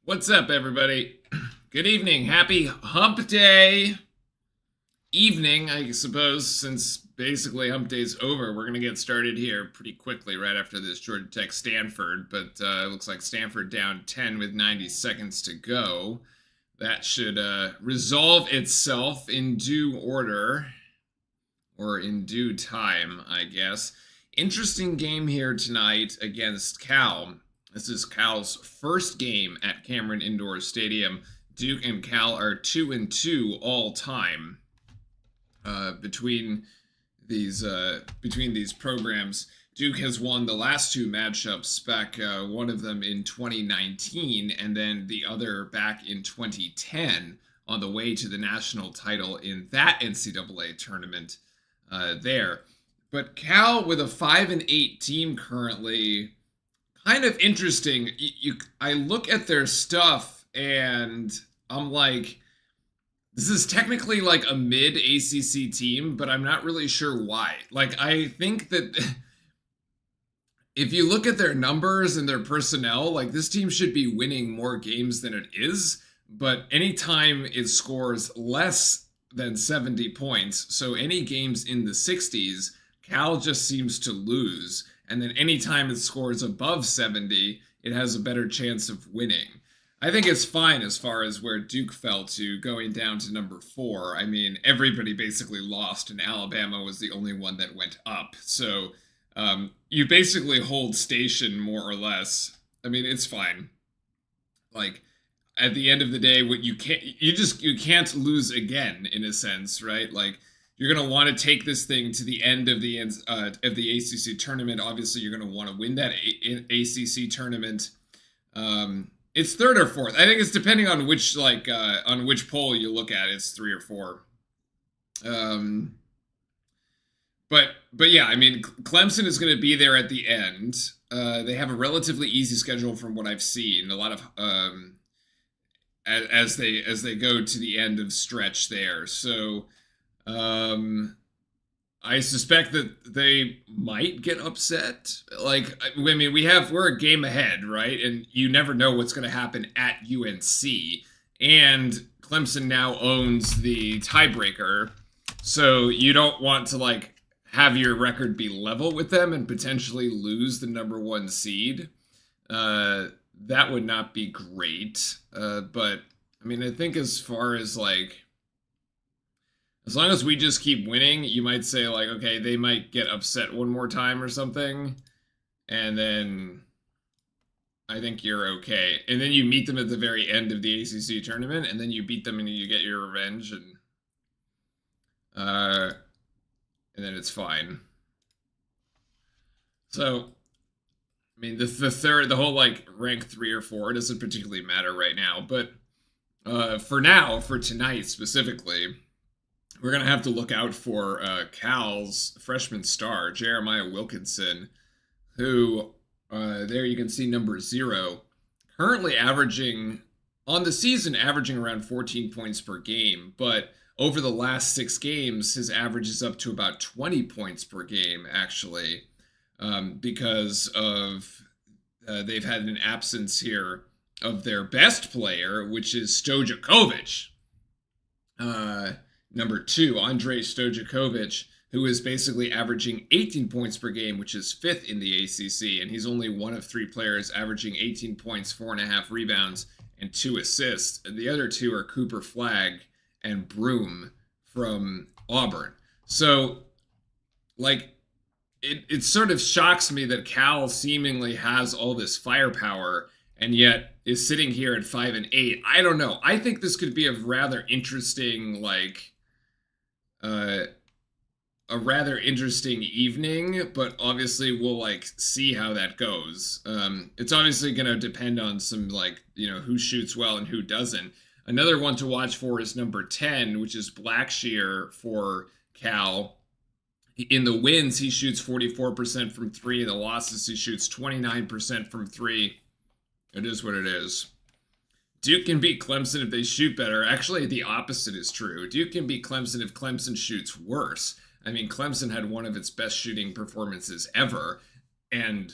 What's up, everybody? Good evening. Happy hump day evening, I suppose, since basically hump day's over. We're going to get started here pretty quickly right after this Georgia Tech Stanford, but it looks like Stanford down 10 with 90 seconds to go. That should resolve itself in due order, or in due time, I guess. Interesting game here tonight against Cal. This is Cal's first game at Cameron Indoor Stadium. Duke and Cal are 2-2 all time between these programs. Duke has won the last two matchups back, one of them in 2019 and then the other back in 2010 on the way to the national title in that NCAA tournament there. But Cal with a 5-8 team currently, kind of interesting. I look at their stuff and I'm like, this is technically like a mid ACC team, but I'm not really sure why. Like, I think that if you look at their numbers and their personnel, like, this team should be winning more games than it is. But anytime it scores less than 70 points, so any games in the 60s, Cal just seems to lose. And then anytime it scores above 70, it has a better chance of winning. I think it's fine as far as where Duke fell to, going down to number 4. I mean, everybody basically lost, and Alabama was the only one that went up. So you basically hold station, more or less. I mean, it's fine. Like, at the end of the day, what you can't lose again, in a sense, right? Like, you're going to want to take this thing to the end of the ACC tournament. Obviously, you're going to want to win that ACC tournament. It's third or fourth. I think it's depending on which poll you look at. It's 3 or 4. But yeah, I mean, Clemson is going to be there at the end. They have a relatively easy schedule from what I've seen. A lot of as they go to the end of stretch there. So I suspect that they might get upset. Like, I mean, we're a game ahead, right? And you never know what's going to happen at UNC. And Clemson now owns the tiebreaker. So you don't want to, like, have your record be level with them and potentially lose the number 1 seed. That would not be great. But, I mean, I think as far as, like, as long as we just keep winning, you might say, like, okay, they might get upset one more time or something, and then I think you're okay. And then you meet them at the very end of the ACC tournament, and then you beat them and you get your revenge, and then it's fine. So, I mean, the whole, like, rank 3 or 4 doesn't particularly matter right now, but for tonight specifically, we're going to have to look out for Cal's freshman star, Jeremiah Wilkinson, who, there you can see number 0, currently averaging around 14 points per game, but over the last 6 games, his average is up to about 20 points per game, actually, because of they've had an absence here of their best player, which is Stojakovic. Number 2, Andrei Stojakovic, who is basically averaging 18 points per game, which is 5th in the ACC, and he's only one of 3 players averaging 18 points, 4.5 rebounds, and 2 assists. And the other 2 are Cooper Flagg and Broom from Auburn. So, like, it sort of shocks me that Cal seemingly has all this firepower and yet is sitting here at 5-8. I don't know. I think this could be a rather interesting, like, a rather interesting evening, but obviously we'll, like, see how that goes. It's obviously going to depend on some, like, you know, who shoots well and who doesn't. Another one to watch for is number 10, which is Blackshear for Cal. In the wins, he shoots 44% from 3. In the losses, he shoots 29% from 3. It is what it is. Duke can beat Clemson if they shoot better. Actually, the opposite is true. Duke can beat Clemson if Clemson shoots worse. I mean, Clemson had one of its best shooting performances ever, and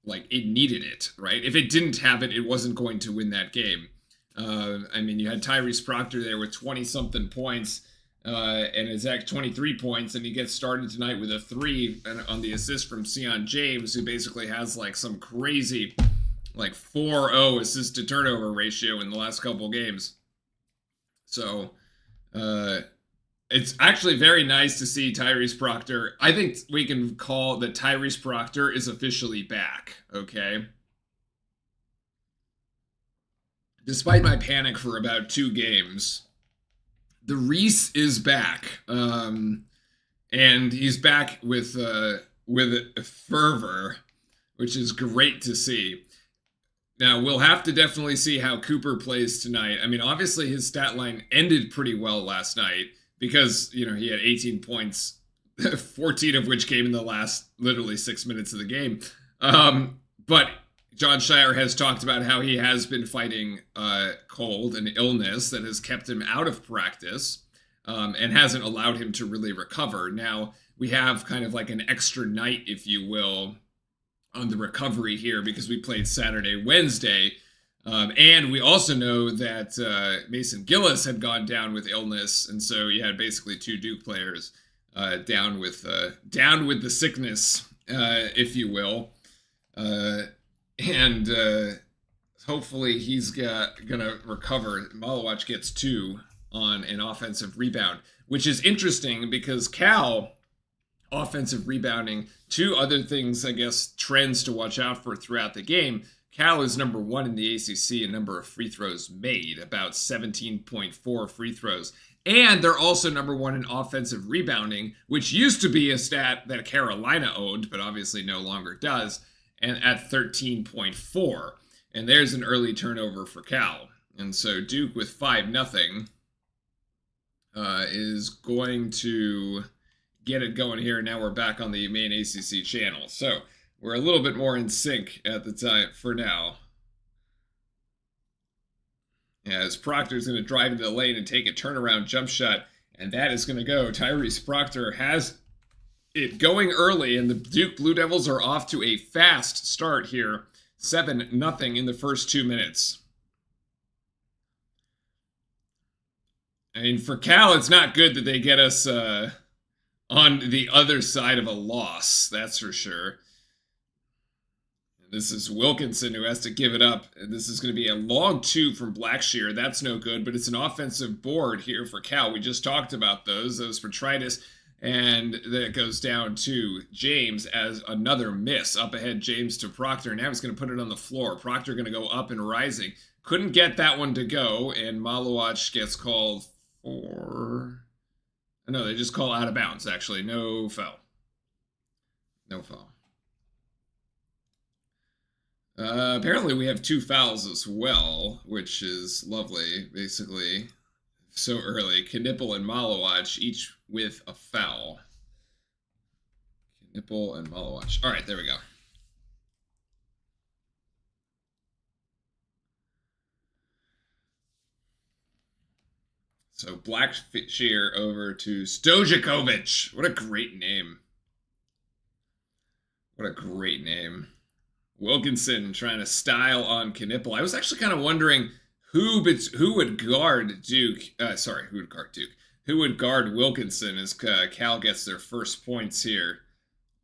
like it needed it, right? If it didn't have it, it wasn't going to win that game. I mean, you had Tyrese Proctor there with 20-something points, and Zach 23 points, and he gets started tonight with a 3 on the assist from Sion James, who basically has like some crazy like 4-0 assist to turnover ratio in the last couple games. So it's actually very nice to see Tyrese Proctor. I think we can call that Tyrese Proctor is officially back, okay? Despite my panic for about 2 games, the Reese is back, and he's back with fervor, which is great to see. Now, we'll have to definitely see how Cooper plays tonight. I mean, obviously his stat line ended pretty well last night because, you know, he had 18 points, 14 of which came in the last literally 6 minutes of the game. But John Shire has talked about how he has been fighting cold and illness that has kept him out of practice and hasn't allowed him to really recover. Now, we have kind of like an extra night, if you will, on the recovery here because we played Saturday, Wednesday. And we also know that Mason Gillis had gone down with illness. And so you had basically 2 Duke players down with the sickness, if you will. And hopefully he's gonna recover. Malawach gets 2 on an offensive rebound, which is interesting because Cal, offensive rebounding, 2 other things, I guess, trends to watch out for throughout the game. Cal is number 1 in the ACC in number of free throws made, about 17.4 free throws. And they're also number 1 in offensive rebounding, which used to be a stat that Carolina owned, but obviously no longer does, and at 13.4. And there's an early turnover for Cal. And so Duke with 5-0 is going to get it going here. Now we're back on the main ACC channel. So we're a little bit more in sync at the time for now. As Proctor's going to drive into the lane and take a turnaround jump shot. And that is going to go. Tyrese Proctor has it going early, and the Duke Blue Devils are off to a fast start here. 7-0 in the first 2 minutes. I mean, for Cal, it's not good that they get us on the other side of a loss. That's for sure. This is Wilkinson who has to give it up. And this is going to be a long 2 from Blackshear. That's no good, but it's an offensive board here for Cal. We just talked about those for Tritus. And that goes down to James as another miss. Up ahead, James to Proctor. Now he's going to put it on the floor. Proctor going to go up and rising. Couldn't get that one to go, and Malawach gets called for... No, they just call out of bounds, actually. No foul. No foul. Apparently we have 2 fouls as well, which is lovely, basically. So early. Knipple and Malawach, each with a foul. Knipple and Malawach. All right, there we go. So Blackshear over to Stojakovic. What a great name. What a great name. Wilkinson trying to style on Knipple. I was actually kind of wondering who would guard Duke. Who would guard Wilkinson as Cal gets their first points here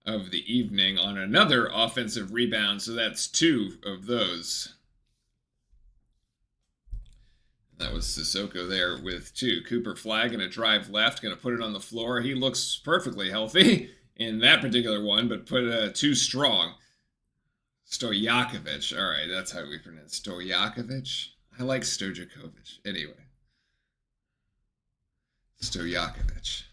of the evening on another offensive rebound. So that's 2 of those. That was Sissoko there with 2. Cooper Flagg and a drive left. Going to put it on the floor. He looks perfectly healthy in that particular one, but put too strong. Stojakovic. All right, that's how we pronounce Stojakovic. I like Stojakovic. Anyway. Stojakovic.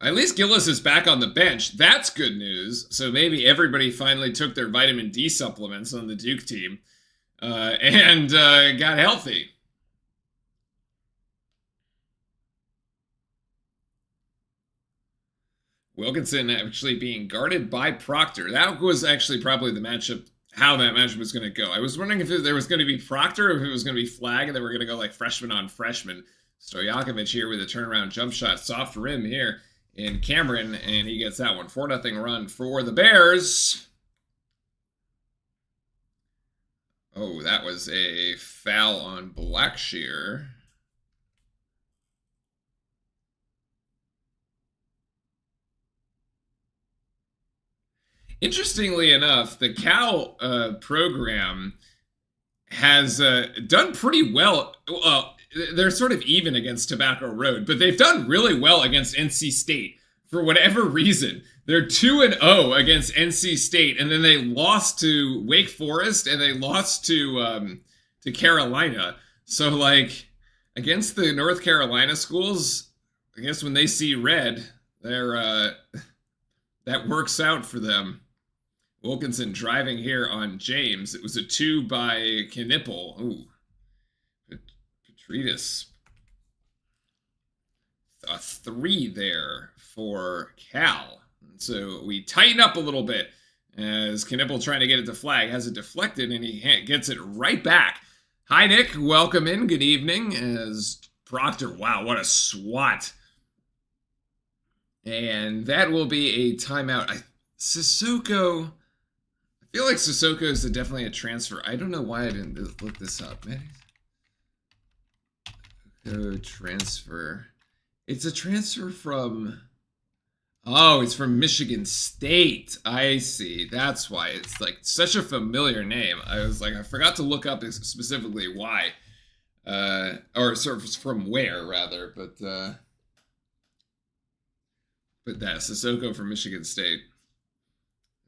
At least Gillis is back on the bench. That's good news. So maybe everybody finally took their vitamin D supplements on the Duke team and got healthy. Wilkinson actually being guarded by Proctor. That was actually probably the matchup, how that matchup was going to go. I was wondering if there was going to be Proctor or if it was going to be Flagg and they were going to go like freshman on freshman. Stojakovic here with a turnaround jump shot. Soft rim here. in Cameron, and he gets that one. 4-0 run for the Bears. Oh, that was a foul on Blackshear. Interestingly enough, the Cal program has done pretty well. Well, they're sort of even against Tobacco Road, but they've done really well against NC State for whatever reason. They're 2-0 against NC State, and then they lost to Wake Forest and they lost to Carolina. So, like, against the North Carolina schools, I guess when they see red, they're that works out for them. Wilkinson driving here on James. It was a 2 by Knipple. Ooh. Petridis. A 3 there for Cal. So we tighten up a little bit as Knipple trying to get it to flag. Has it deflected and he gets it right back. Hi, Nick. Welcome in. Good evening. As Proctor. Wow, what a swat. And that will be a timeout. Sissoko... I feel like Sissoko is definitely a transfer. I don't know why I didn't look this up. Transfer. It's a transfer from... Oh, it's from Michigan State. I see. That's why. It's like such a familiar name. I was like, I forgot to look up specifically why. Or sort of from where, rather. But that, Sissoko from Michigan State.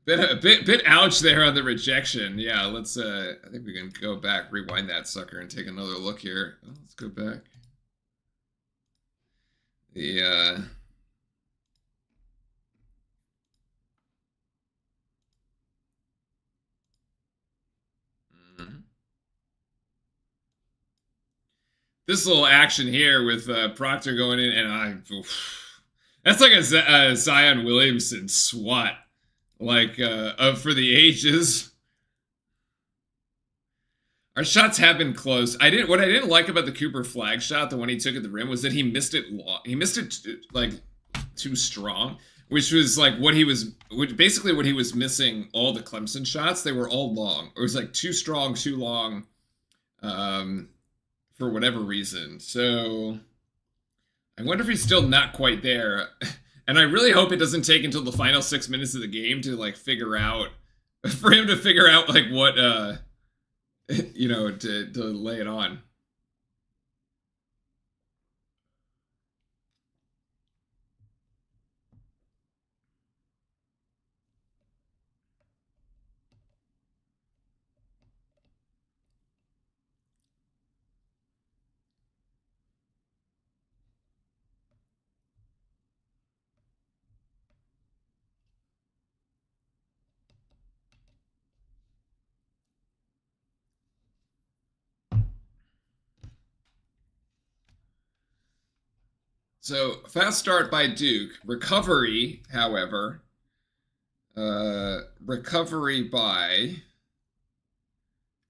A bit ouch there on the rejection. Yeah, let's I think we can go back, rewind that sucker, and take another look here. Oh, let's go back. This little action here with Proctor going in, and that's like a Zion Williamson swat. Like, for the ages. Our shots have been close. What I didn't like about the Cooper flag shot, the one he took at the rim, was that he missed it like too strong, which was like basically what he was missing all the Clemson shots. They were all long. It was like too strong, too long, for whatever reason. So I wonder if he's still not quite there. And I really hope it doesn't take until the final 6 minutes of the game to like figure out, for him to figure out like what, you know, to lay it on. So, fast start by Duke. Recovery, however. Recovery by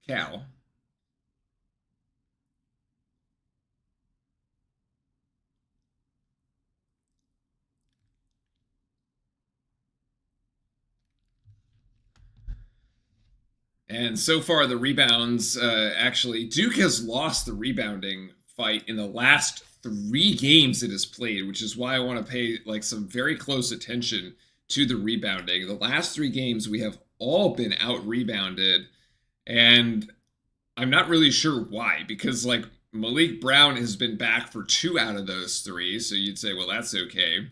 Cal. And so far, the rebounds, actually, Duke has lost the rebounding fight in the last 3 games it has played, which is why I want to pay like some very close attention to the rebounding. The last 3 games we have all been out rebounded, and I'm not really sure why, because like Malik Brown has been back for 2 out of those 3, so you'd say, well, that's okay.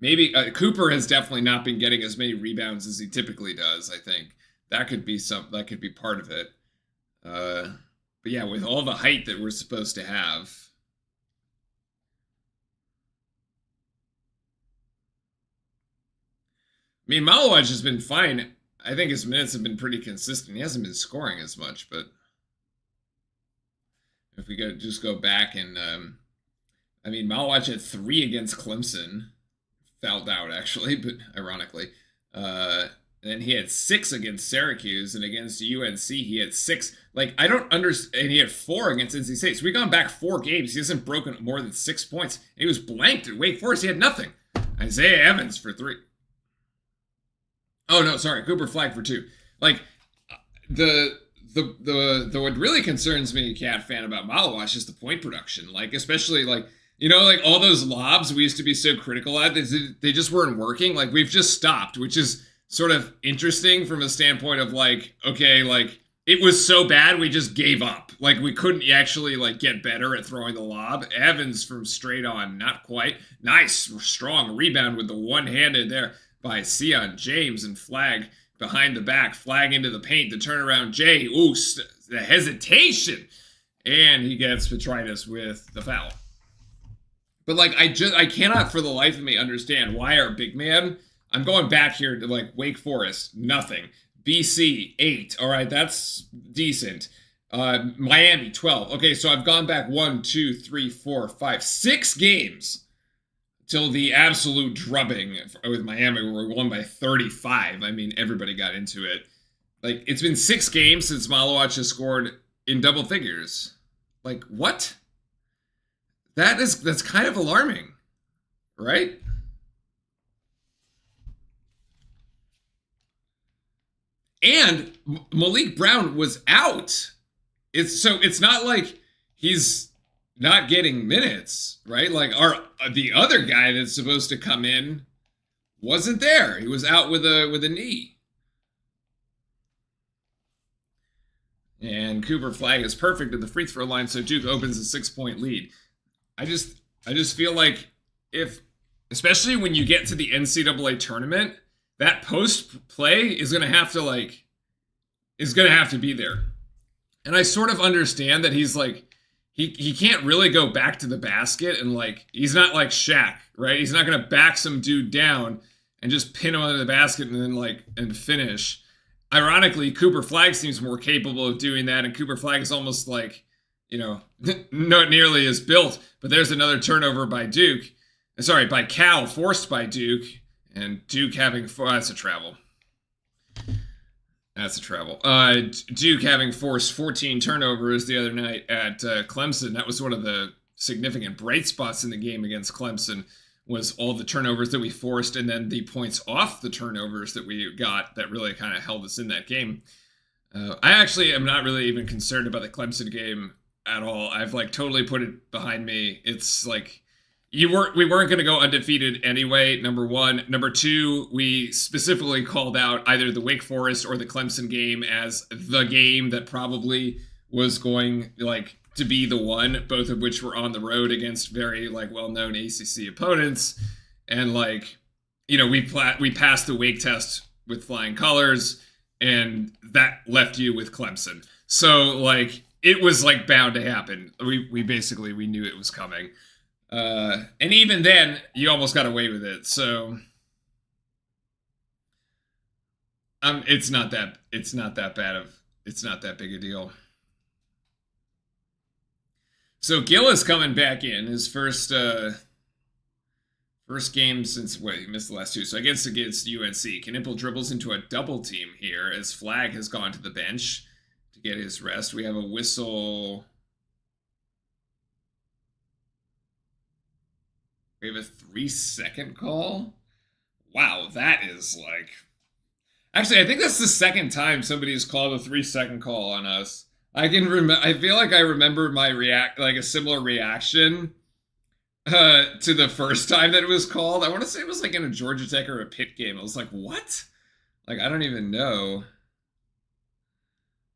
Maybe Cooper has definitely not been getting as many rebounds as he typically does. I think that could be part of it. But yeah, with all the height that we're supposed to have. I mean, Malawaj has been fine. I think his minutes have been pretty consistent. He hasn't been scoring as much, but if we just go back and, I mean, Malawaj had 3 against Clemson. Fouled out, actually, but ironically. And he had 6 against Syracuse, and against UNC he had 6. Like, I don't understand. And he had 4 against NC State. So we've gone back 4 games. He hasn't broken more than 6 points. And he was blanked at Wake Forest. He had nothing. Isaiah Evans for 3. Oh no, sorry, Cooper Flag for 2. Like the what really concerns me, Cat fan, about Malawash is the point production. Like especially like like all those lobs we used to be so critical at, they just weren't working. Like we've just stopped, which is sort of interesting from a standpoint of like, okay, like it was so bad we just gave up. Like we couldn't actually like get better at throwing the lob. Evans from straight on, not quite. Nice, strong rebound with the one-handed there by Sion James, and Flag behind the back, Flag into the paint, the turnaround Jay. Ooh, the hesitation. And he gets Petritus with the foul. But like I cannot for the life of me understand why our big man, I'm going back here to like Wake Forest, nothing. BC 8. All right, that's decent. Miami 12. Okay, so I've gone back 1, 2, 3, 4, 5, 6 games till the absolute drubbing with Miami, where we won by 35. I mean, everybody got into it. Like, it's been 6 games since Malawach has scored in double figures. Like, what? That's kind of alarming, right? And Malik Brown was out. It's not like he's not getting minutes, right? Like the other guy that's supposed to come in wasn't there. He was out with a knee. And Cooper Flag is perfect at the free throw line, so Duke opens a 6-point lead. I just feel like especially when you get to the NCAA tournament, that post play is gonna have to be there. And I sort of understand that he's like he can't really go back to the basket, and like he's not like Shaq, right? He's not gonna back some dude down and just pin him under the basket and then and finish. Ironically, Cooper Flag seems more capable of doing that, and Cooper Flag is almost like, not nearly as built. But there's another turnover by Duke. Sorry, by Cal, forced by Duke. And Duke having... that's a travel. That's a travel. Duke having forced 14 turnovers the other night at Clemson. That was one of the significant bright spots in the game against Clemson, was all the turnovers that we forced and then the points off the turnovers that we got that really kind of held us in that game. I actually am not really even concerned about the Clemson game at all. I've totally put it behind me. It's like... we weren't going to go undefeated anyway, number one. Number two, we specifically called out either the Wake Forest or the Clemson game as the game that probably was going to be the one, both of which were on the road against very well-known ACC opponents. And we passed the Wake test with flying colors, and that left you with Clemson. So it was bound to happen. We basically knew it was coming. And even then, you almost got away with it. So, it's not that big a deal. So Gillis coming back in his first game since he missed the last 2. So against UNC, Knipple dribbles into a double team here as Flag has gone to the bench to get his rest. We have a whistle. We have a 3-second call. Wow, that is actually, I think that's the second time somebody's called a 3-second call on us. I feel like I remember my a similar reaction to the first time that it was called. I want to say it was in a Georgia Tech or a Pitt game. I was like, what? I don't even know.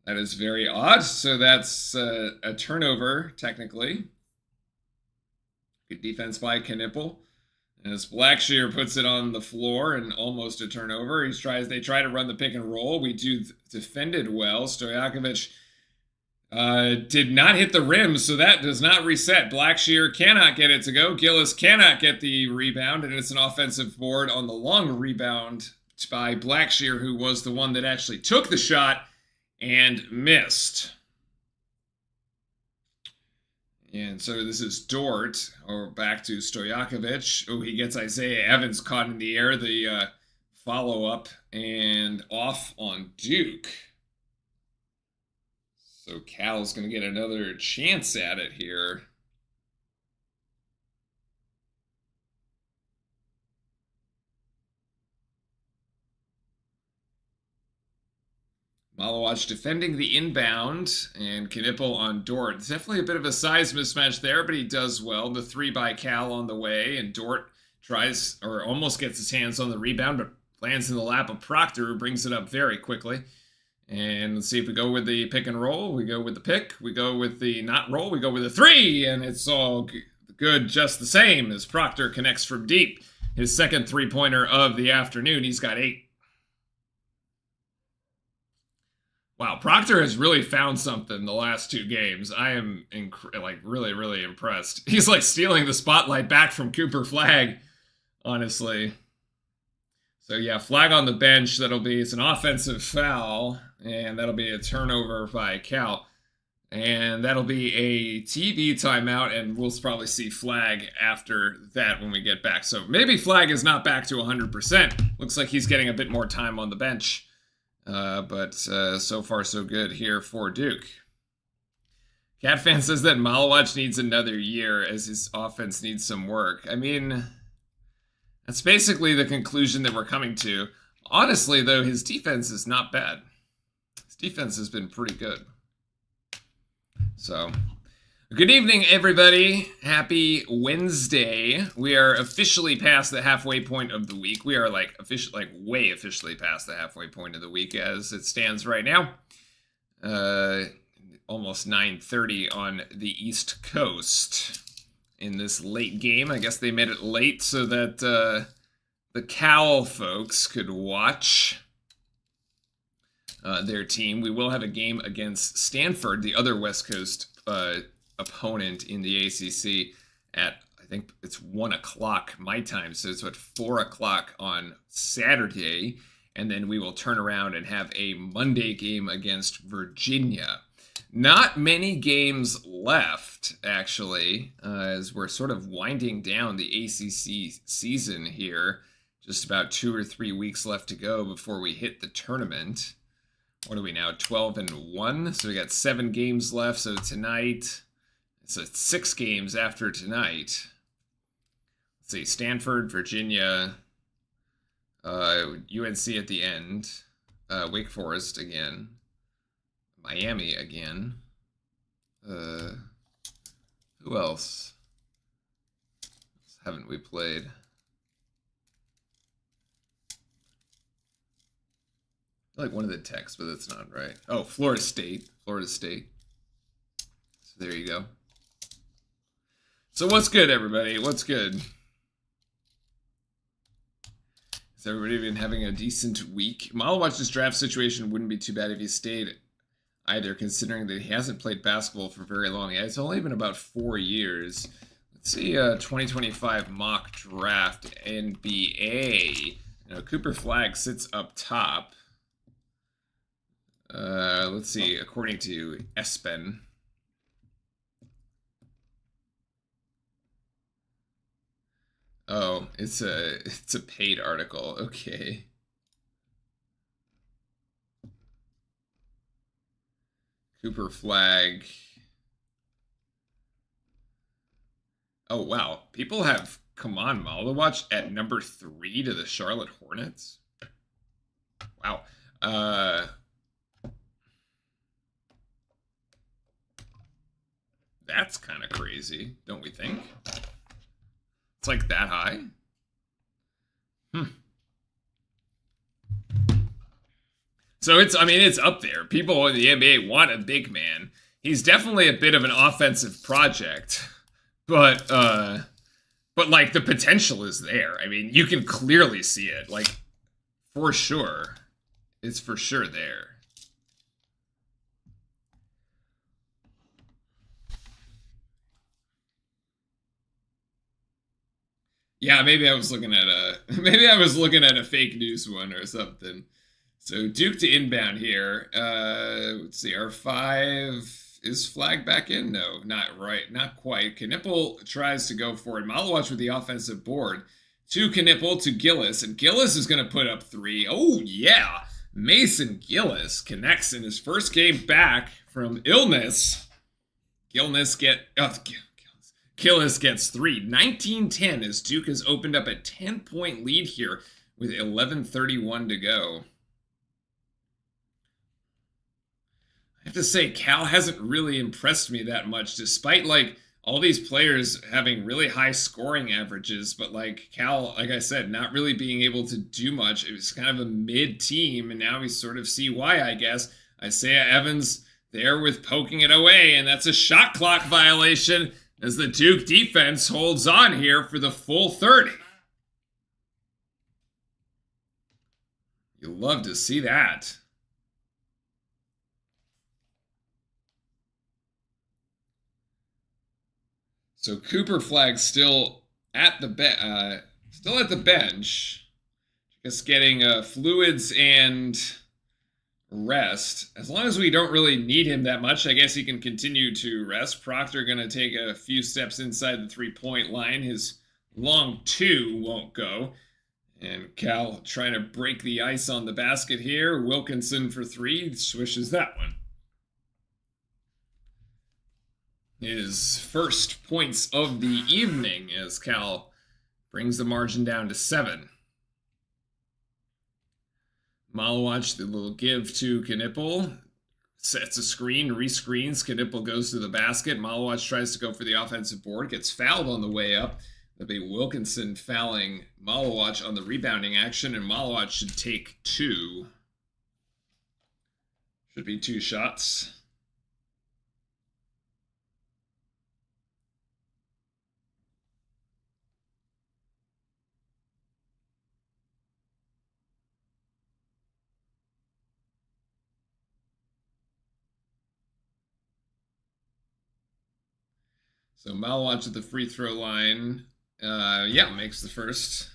That is very odd. So that's a turnover, technically. Good defense by Knipple. As Blackshear puts it on the floor and almost a turnover. They try to run the pick and roll. We do defended well. Stojakovic did not hit the rim, so that does not reset. Blackshear cannot get it to go. Gillis cannot get the rebound, and it's an offensive board on the long rebound by Blackshear, who was the one that actually took the shot and missed. And so this is Dort, or back to Stojakovic. Oh, he gets Isaiah Evans caught in the air. The follow-up and off on Duke. So Cal's going to get another chance at it here. Malawach defending the inbound, and Knipple on Dort. It's definitely a bit of a size mismatch there, but he does well. The 3 by Cal on the way, and Dort tries, or almost gets his hands on the rebound, but lands in the lap of Proctor, who brings it up very quickly. And let's see if we go with the pick and roll. We go with the pick. We go with the not roll. We go with the 3, and it's all good just the same as Proctor connects from deep. His second three-pointer of the afternoon. He's got 8. Wow, Proctor has really found something the last 2 games. I am really, really impressed. He's like stealing the spotlight back from Cooper Flagg, honestly. So yeah, Flagg on the bench. It's an offensive foul, and that'll be a turnover by Cal. And that'll be a TV timeout, and we'll probably see Flagg after that when we get back. So maybe Flagg is not back to 100%. Looks like he's getting a bit more time on the bench. But so far so good here for Duke. Catfan says that Malawach needs another year as his offense needs some work. I mean, that's basically the conclusion that we're coming to. Honestly, though, his defense is not bad. His defense has been pretty good. So, good evening, everybody. Happy Wednesday. We are officially past the halfway point of the week. We are way officially past the halfway point of the week as it stands right now. Almost 9:30 on the East Coast in this late game. I guess they made it late so that the Cal folks could watch their team. We will have a game against Stanford, the other West Coast opponent in the ACC at, I think it's 1 o'clock my time, so it's 4 o'clock on Saturday, and then we will turn around and have a Monday game against Virginia. Not many games left, actually, as we're sort of winding down the ACC season here. Just about 2 or 3 weeks left to go before we hit the tournament. What are we now, 12-1? So we got 7 games left, so tonight, it's 6 games after tonight. Let's see, Stanford, Virginia, UNC at the end, Wake Forest again, Miami again, who else haven't we played? Like one of the texts, but that's not right. Oh, Florida State. So there you go. So what's good, everybody? What's good? Is everybody been having a decent week? Malawach's draft situation wouldn't be too bad if he stayed either, considering that he hasn't played basketball for very long. Yeah, it's only been about 4 years. Let's see, 2025 mock draft NBA. Cooper Flagg sits up top. Let's see, according to ESPN. Oh, it's a paid article. Okay. Cooper Flagg. Oh, wow. People have Kaman Malawach at number 3 to the Charlotte Hornets. Wow. That's kind of crazy, don't we think? It's like that high? So it's up there. People in the NBA want a big man. He's definitely a bit of an offensive project, but like the potential is there. I mean, you can clearly see it, like for sure. It's for sure there. Yeah, maybe I was looking at a fake news one or something. So Duke to inbound here. Let's see, R5 is Flagg back in? No, not quite. Knipple tries to go for it. Malawach with the offensive board. To Knipple, to Gillis, and Gillis is going to put up 3. Oh yeah, Mason Gillis connects in his first game back from illness. Gillis gets 3. 19-10 as Duke has opened up a 10-point lead here with 11:31 to go. to say Cal hasn't really impressed me that much, despite like all these players having really high scoring averages, but like Cal, like I said, not really being able to do much. It was kind of a mid team, and now we sort of see why, I guess. Isaiah Evans there with poking it away, and that's a shot clock violation as the Duke defense holds on here for the full 30. You love to see that. So Cooper Flag still at the bench, just getting fluids and rest. As long as we don't really need him that much, I guess he can continue to rest. Proctor going to take a few steps inside the three-point line. His long two won't go. And Cal trying to break the ice on the basket here. Wilkinson for three, swishes that one. His first points of the evening as Cal brings the margin down to 7. Malawach, the little give to Knipple, sets a screen, rescreens. Knipple goes to the basket. Malawach tries to go for the offensive board, gets fouled on the way up. That'll be Wilkinson fouling Malawach on the rebounding action, and Malawach should take 2. Should be 2 shots. So Malawach at the free throw line, makes the first.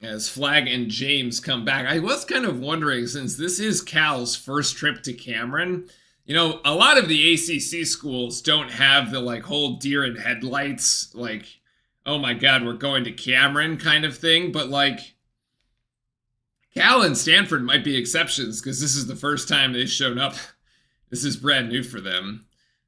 As Flag and James come back, I was kind of wondering, since this is Cal's first trip to Cameron, you know, a lot of the ACC schools don't have the like whole deer in headlights, like, oh my God, we're going to Cameron kind of thing. But like Cal and Stanford might be exceptions because this is the first time they've shown up. This is brand new for them.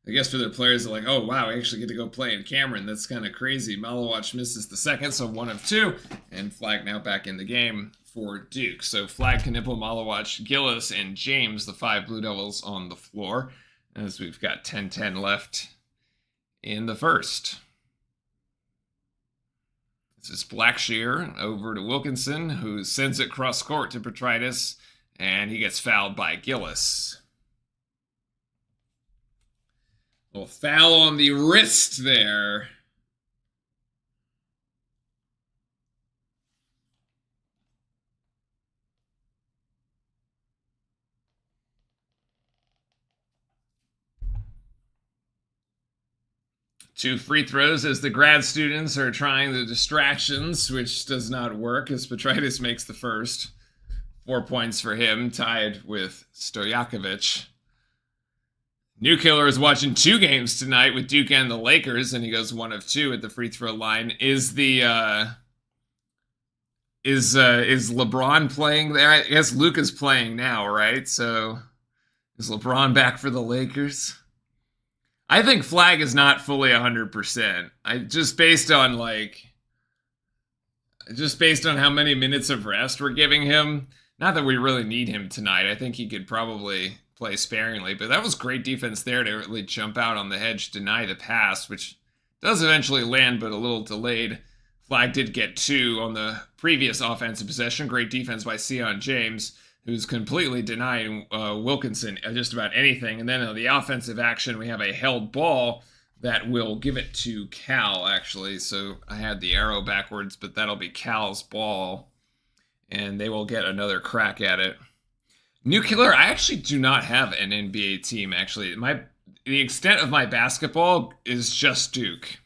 I guess for their players, they're like, oh, wow, I actually get to go play in Cameron. That's kind of crazy. Malawach misses the second, so 1 of 2. And Flag now back in the game for Duke. So Flag, Knipple, Malawach, Gillis, and James, the 5 Blue Devils on the floor, as we've got 10-10 left in the first. This is Blackshear over to Wilkinson, who sends it cross court to Petritus, and he gets fouled by Gillis. Little foul on the wrist there. Two free throws as the grad students are trying the distractions, which does not work as Petritus makes the first. 4 points for him, tied with Stojakovic. Newkiller is watching 2 games tonight with Duke and the Lakers, and he goes 1 of 2 at the free throw line. Is LeBron playing there? I guess Luka's playing now, right? So is LeBron back for the Lakers? I think Flag is not fully 100%. Just based on how many minutes of rest we're giving him. Not that we really need him tonight. I think he could probably play sparingly, but that was great defense there to really jump out on the hedge, deny the pass, which does eventually land, but a little delayed. Flag did get 2 on the previous offensive possession. Great defense by Sion James, who's completely denying Wilkinson just about anything. And then on the offensive action, we have a held ball that will give it to Cal, actually. So I had the arrow backwards, but that'll be Cal's ball, and they will get another crack at it. Newkiller, I actually do not have an NBA team, actually. The extent of my basketball is just Duke.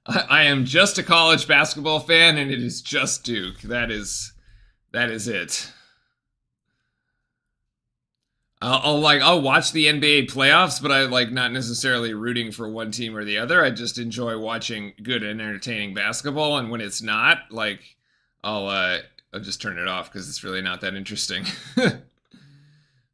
I am just a college basketball fan, and it is just Duke. That is it. I'll watch the NBA playoffs, but I like not necessarily rooting for one team or the other. I just enjoy watching good and entertaining basketball, and when it's not, like, I'll just turn it off because it's really not that interesting.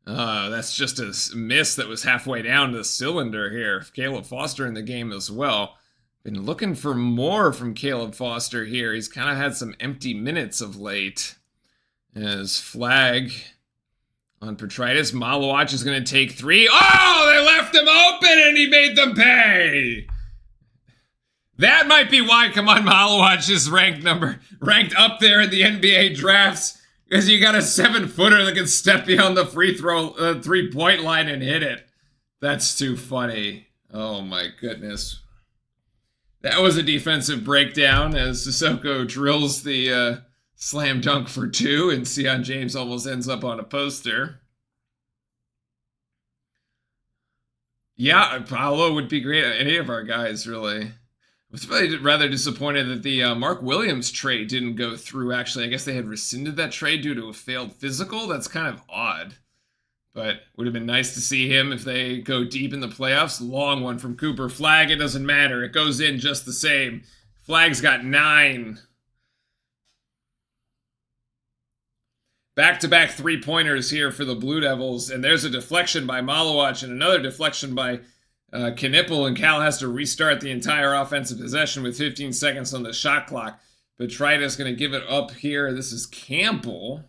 That's just a miss that was halfway down the cylinder here. Caleb Foster in the game as well. Been looking for more from Caleb Foster here. He's kind of had some empty minutes of late. As Flag on Petritus. Malawach is going to take 3. Oh, they left him open and he made them pay. That might be why, come on, Malawach is ranked up there in the NBA drafts, because you got a 7-footer that can step beyond the free throw 3-point line and hit it. That's too funny. Oh my goodness. That was a defensive breakdown as Sissoko drills the slam dunk for 2, and Sion James almost ends up on a poster. Yeah, Paolo would be great. Any of our guys, really. I was really rather disappointed that the Mark Williams trade didn't go through, actually. I guess they had rescinded that trade due to a failed physical. That's kind of odd. But would have been nice to see him if they go deep in the playoffs. Long one from Cooper. Flag, it doesn't matter. It goes in just the same. Flag's got 9. Back-to-back 3-pointers here for the Blue Devils. And there's a deflection by Malawach and another deflection by Knipple. And Cal has to restart the entire offensive possession with 15 seconds on the shot clock. Petritus going to give it up here. This is Campbell.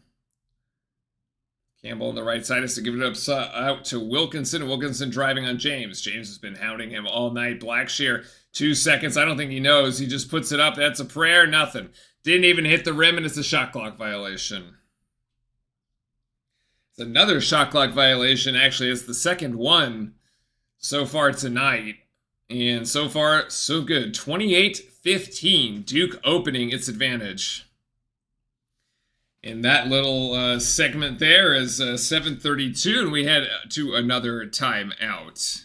Campbell on the right side has to give it up out to Wilkinson. Wilkinson driving on James. James has been hounding him all night. Blackshear, 2 seconds. I don't think he knows. He just puts it up. That's a prayer. Nothing. Didn't even hit the rim, and it's a shot clock violation. It's another shot clock violation. Actually, it's the second one so far tonight. And so far, so good. 28-15. Duke opening its advantage. And that little segment there is 7:32, and we head to another timeout.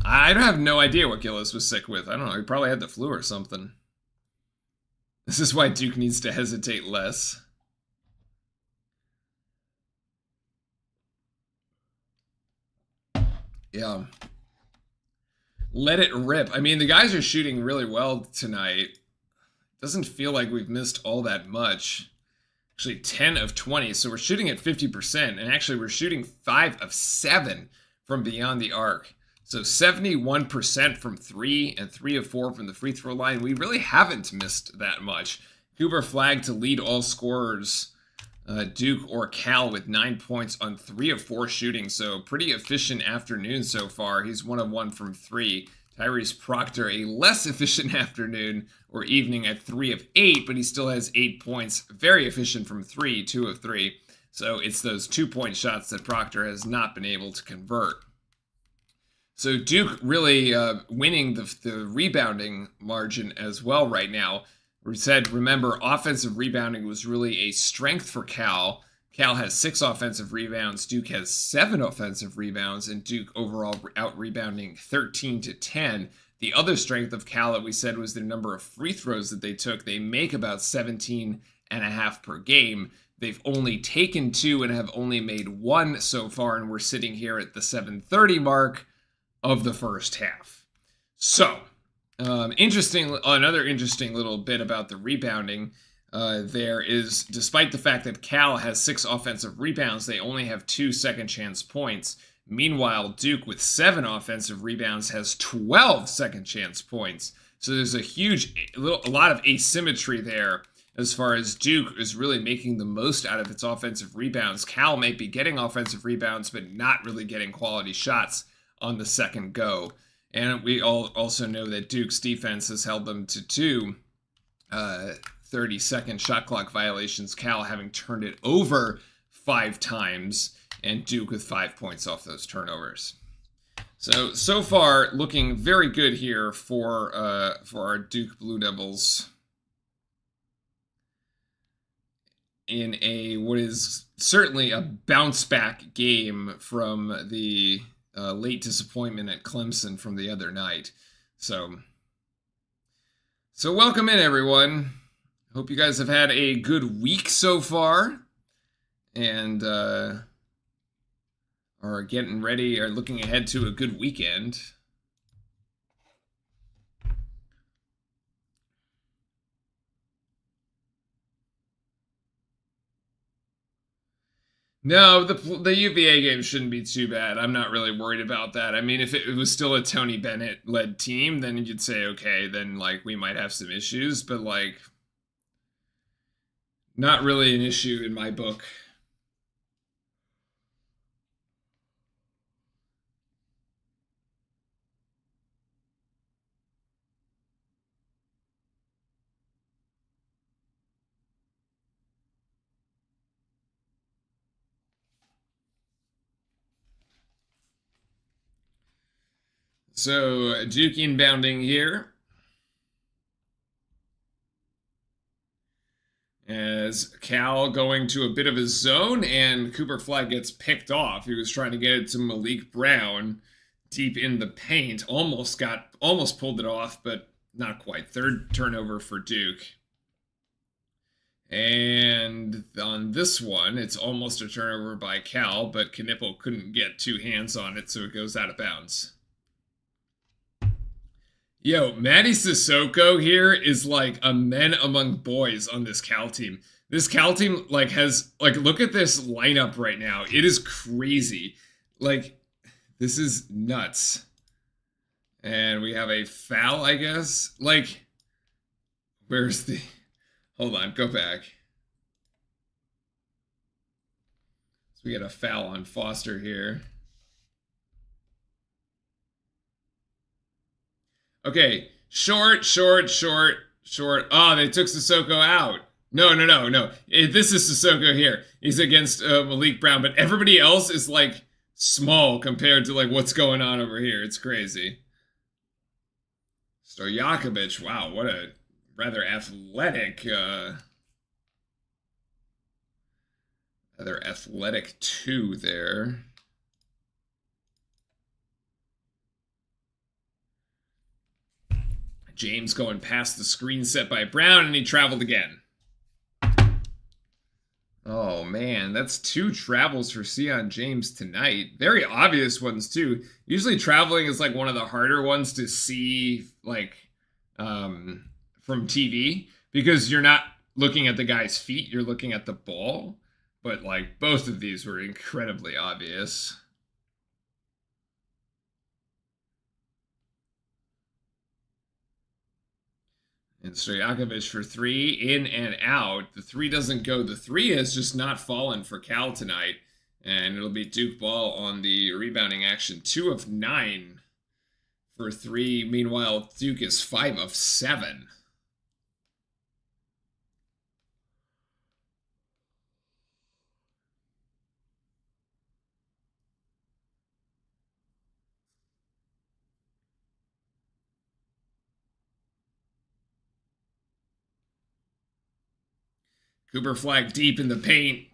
I have no idea what Gillis was sick with. I don't know. He probably had the flu or something. This is why Duke needs to hesitate less. Yeah. Let it rip. I mean, the guys are shooting really well tonight. Doesn't feel like we've missed all that much. Actually, 10 of 20, so we're shooting at 50%, and actually we're shooting 5 of 7 from beyond the arc. So 71% from 3 and 3 of 4 from the free throw line. We really haven't missed that much. Cooper Flag to lead all scorers. Duke or Cal with 9 points on 3 of 4 shooting, so pretty efficient afternoon so far. He's 1 of 1 from 3. Tyrese Proctor, a less efficient afternoon or evening at 3 of 8, but he still has 8 points. Very efficient from 3, 2 of 3. So it's those 2-point shots that Proctor has not been able to convert. So Duke really winning the rebounding margin as well right now. We said, remember, offensive rebounding was really a strength for Cal. Cal has 6 offensive rebounds. Duke has 7 offensive rebounds, and Duke overall out-rebounding 13-10. The other strength of Cal that we said was the number of free throws that they took. They make about 17.5 per game. They've only taken 2 and have only made 1 so far, and we're sitting here at the 7:30 mark of the first half. So, another interesting little bit about the rebounding. There is, despite the fact that Cal has 6 offensive rebounds, they only have 2 second chance points. Meanwhile, Duke with 7 offensive rebounds has 12 second chance points. So there's a lot of asymmetry there as far as Duke is really making the most out of its offensive rebounds. Cal may be getting offensive rebounds, but not really getting quality shots on the second go. And we all also know that Duke's defense has held them to 2 30-second shot clock violations, Cal having turned it over 5 times, and Duke with 5 points off those turnovers. So far, looking very good here for our Duke Blue Devils in what is certainly a bounce-back game from the late disappointment at Clemson from the other night. So welcome in, everyone. Hope you guys have had a good week so far, and are getting ready, or looking ahead to a good weekend. No, the UVA game shouldn't be too bad. I'm not really worried about that. I mean, if it was still a Tony Bennett-led team, then you'd say, okay, then, like, we might have some issues, but, like, not really an issue in my book. So Duke inbounding here. As Cal going to a bit of a zone, and Cooper Flag gets picked off. He was trying to get it to Malik Brown deep in the paint. Almost pulled it off, but not quite. Third turnover for Duke. And on this one, it's almost a turnover by Cal, but Knipple couldn't get two hands on it, so it goes out of bounds. Yo, Matty Sissoko here is like a men among boys on this Cal team. This Cal team like has like look at this lineup right now. It is crazy. Like this is nuts. And we have a foul, I guess. Like where's the hold on, go back. So we get a foul on Foster here. Okay, short. Oh, they took Sissoko out. No. This is Sissoko here. He's against Malik Brown, but everybody else is like small compared to like what's going on over here. It's crazy. Stojakovic, wow, what a rather athletic two there. James going past the screen set by Brown, and he traveled again. Oh, man, that's two travels for Sion James tonight. Very obvious ones, too. Usually traveling is, like, one of the harder ones to see, like, from TV. Because you're not looking at the guy's feet, you're looking at the ball. But, like, both of these were incredibly obvious. And Stojakovic for three, in and out. The three doesn't go. The three has just not fallen for Cal tonight. And it'll be Duke ball on the rebounding action. 2 of 9 for three. Meanwhile, Duke is 5 of 7. Cooper Flag deep in the paint.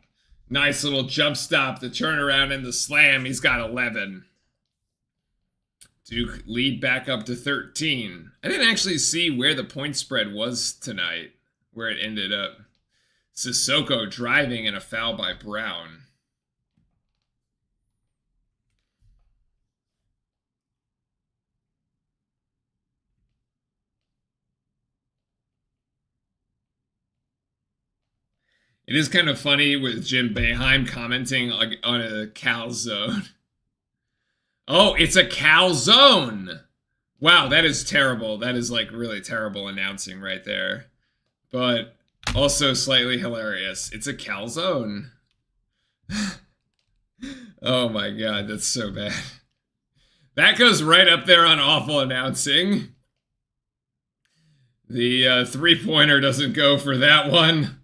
Nice little jump stop, the turnaround and the slam. He's got 11. Duke lead back up to 13. I didn't actually see where the point spread was tonight, where it ended up. Sissoko driving and a foul by Brown. It is kind of funny with Jim Boeheim commenting on a Cal zone. Oh, it's a Cal zone! Wow, that is terrible. That is like really terrible announcing right there. But also slightly hilarious. It's a Cal zone. Oh my god, that's so bad. That goes right up there on awful announcing. The three-pointer doesn't go for that one.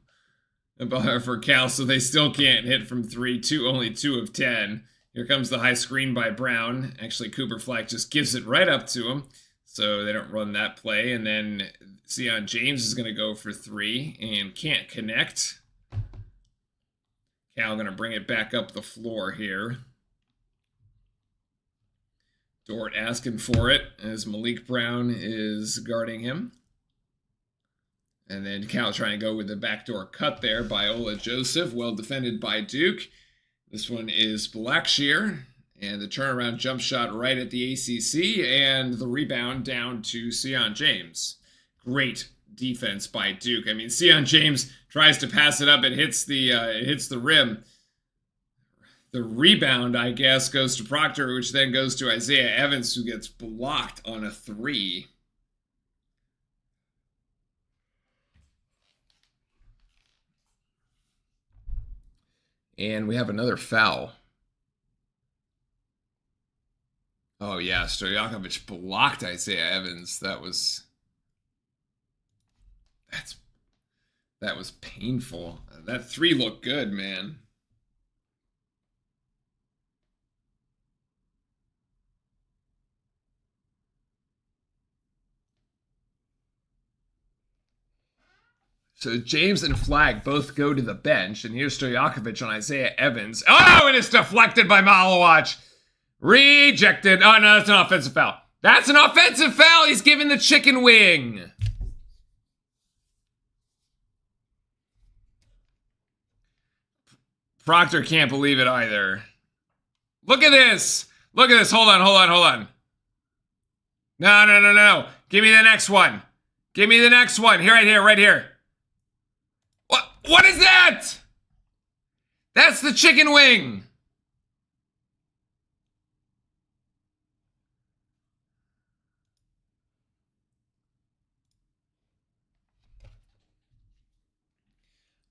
For Cal, so they still can't hit from 3. Only 2 of 10. Here comes the high screen by Brown. Actually, Cooper Flag just gives it right up to him, so they don't run that play. And then Sion James is going to go for 3 and can't connect. Cal going to bring it back up the floor here. Dort asking for it as Malik Brown is guarding him. And then Cal trying to go with the backdoor cut there by Ola Joseph. Well defended by Duke. This one is Blackshear. And the turnaround jump shot right at the ACC. And the rebound down to Sion James. Great defense by Duke. I mean, Sion James tries to pass it up. It hits the rim. The rebound, I guess, goes to Proctor, which then goes to Isaiah Evans, who gets blocked on a 3. And we have another foul. Oh, yeah, Stojakovic blocked Isaiah Evans. That was painful. That 3 looked good, man. So James and Flagg both go to the bench, and here's Stojakovic on Isaiah Evans. Oh, and it's deflected by Malawach. Rejected. Oh, no, that's an offensive foul. That's an offensive foul. He's giving the chicken wing. Proctor can't believe it either. Look at this. Look at this. Hold on. No. Give me the next one. Give me the next one. Here, right here. What is that? That's the chicken wing.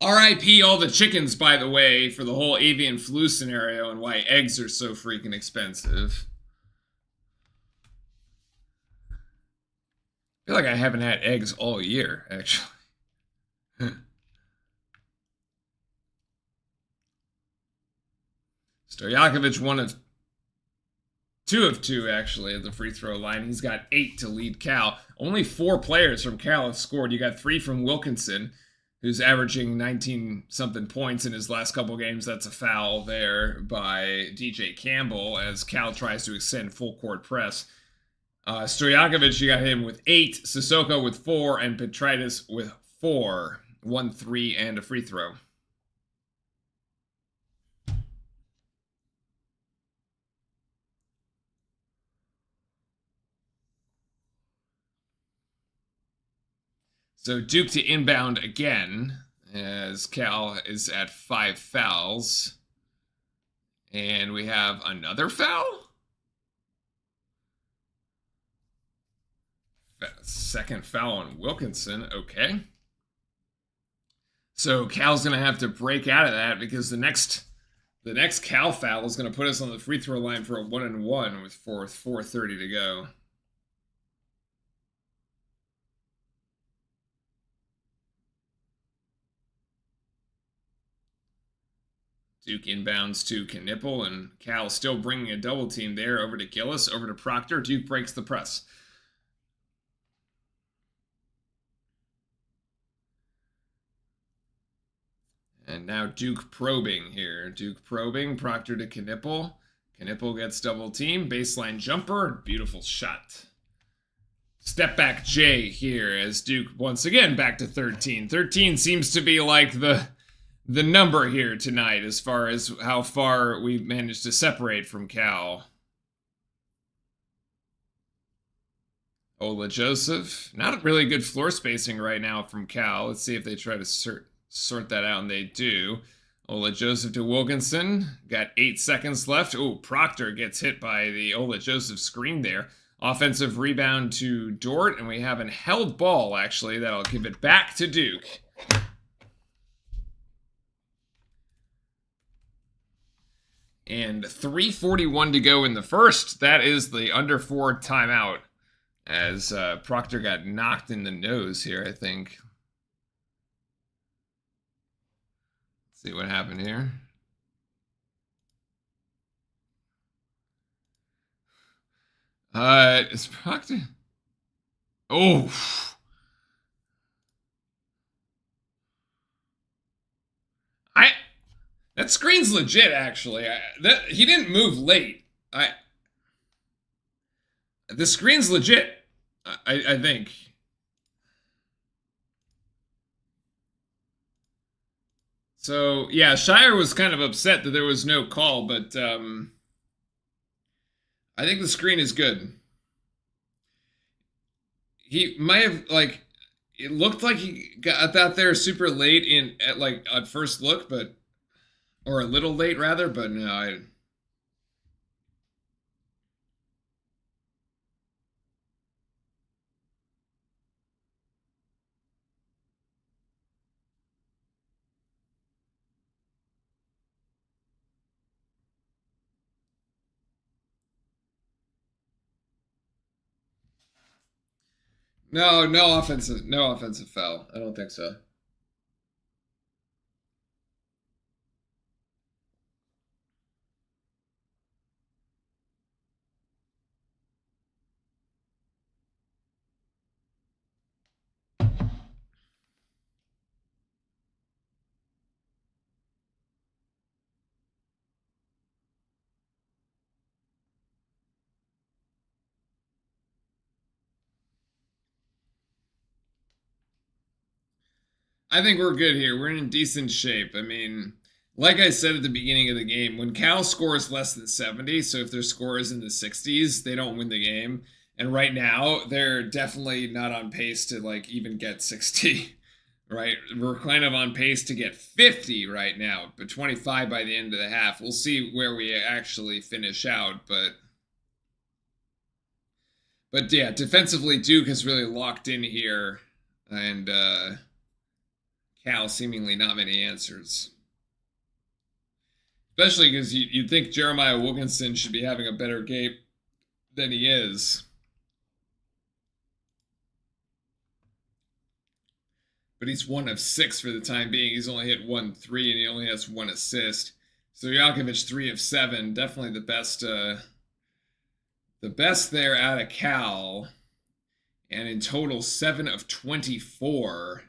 RIP all the chickens, by the way, for the whole avian flu scenario and why eggs are so freaking expensive. I feel like I haven't had eggs all year, actually. Stojakovic two of two, actually, at the free throw line. He's got 8 to lead Cal. Only 4 players from Cal have scored. You got 3 from Wilkinson, who's averaging 19-something points in his last couple games. That's a foul there by DJ Campbell as Cal tries to extend full court press. Stojakovic, you got him with 8, Sissoko with 4, and Petritis with 4. 1 3 and a free throw. So Duke to inbound again as Cal is at 5 fouls. And we have another foul? Second foul on Wilkinson. Okay. So Cal's going to have to break out of that because the next Cal foul is going to put us on the free throw line for a 1-and-1 with 4:30 to go. Duke inbounds to Knipple, and Cal still bringing a double team there over to Gillis, over to Proctor. Duke breaks the press. And now Duke probing here. Duke probing, Proctor to Knipple. Knipple gets double team, baseline jumper, beautiful shot. Step back J here as Duke once again back to 13. 13 seems to be like the number here tonight as far as how far we managed to separate from Cal. Ola Joseph. Not really good floor spacing right now from Cal. Let's see if they try to sort that out, and they do. Ola Joseph to Wilkinson. Got 8 seconds left. Oh, Proctor gets hit by the Ola Joseph screen there. Offensive rebound to Dort, and we have an held ball, actually. That'll give it back to Duke. And 3:41 to go in the first. That is the under 4 timeout as Proctor got knocked in the nose here, I think. Let's see what happened here. Is Proctor... Oh. That screen's legit, actually. He didn't move late. The screen's legit, I think. So, yeah, Shire was kind of upset that there was no call, but I think the screen is good. He might have, like, it looked like he got that there super late at first look, but... Or a little late, rather, but no, no offensive foul. I don't think so. I think we're good here. We're in decent shape. I mean, like I said at the beginning of the game, when Cal scores less than 70, so if their score is in the 60s, they don't win the game. And right now, they're definitely not on pace to like even get 60, right? We're kind of on pace to get 50 right now, but 25 by the end of the half. We'll see where we actually finish out, but yeah, defensively Duke has really locked in here, and Cal seemingly not many answers. Especially because you'd think Jeremiah Wilkinson should be having a better game than he is. But he's 1 of 6 for the time being. He's only hit 1 3 and he only has 1 assist. So Yakovich 3 of 7, definitely the best there out of Cal. And in total 7 of 24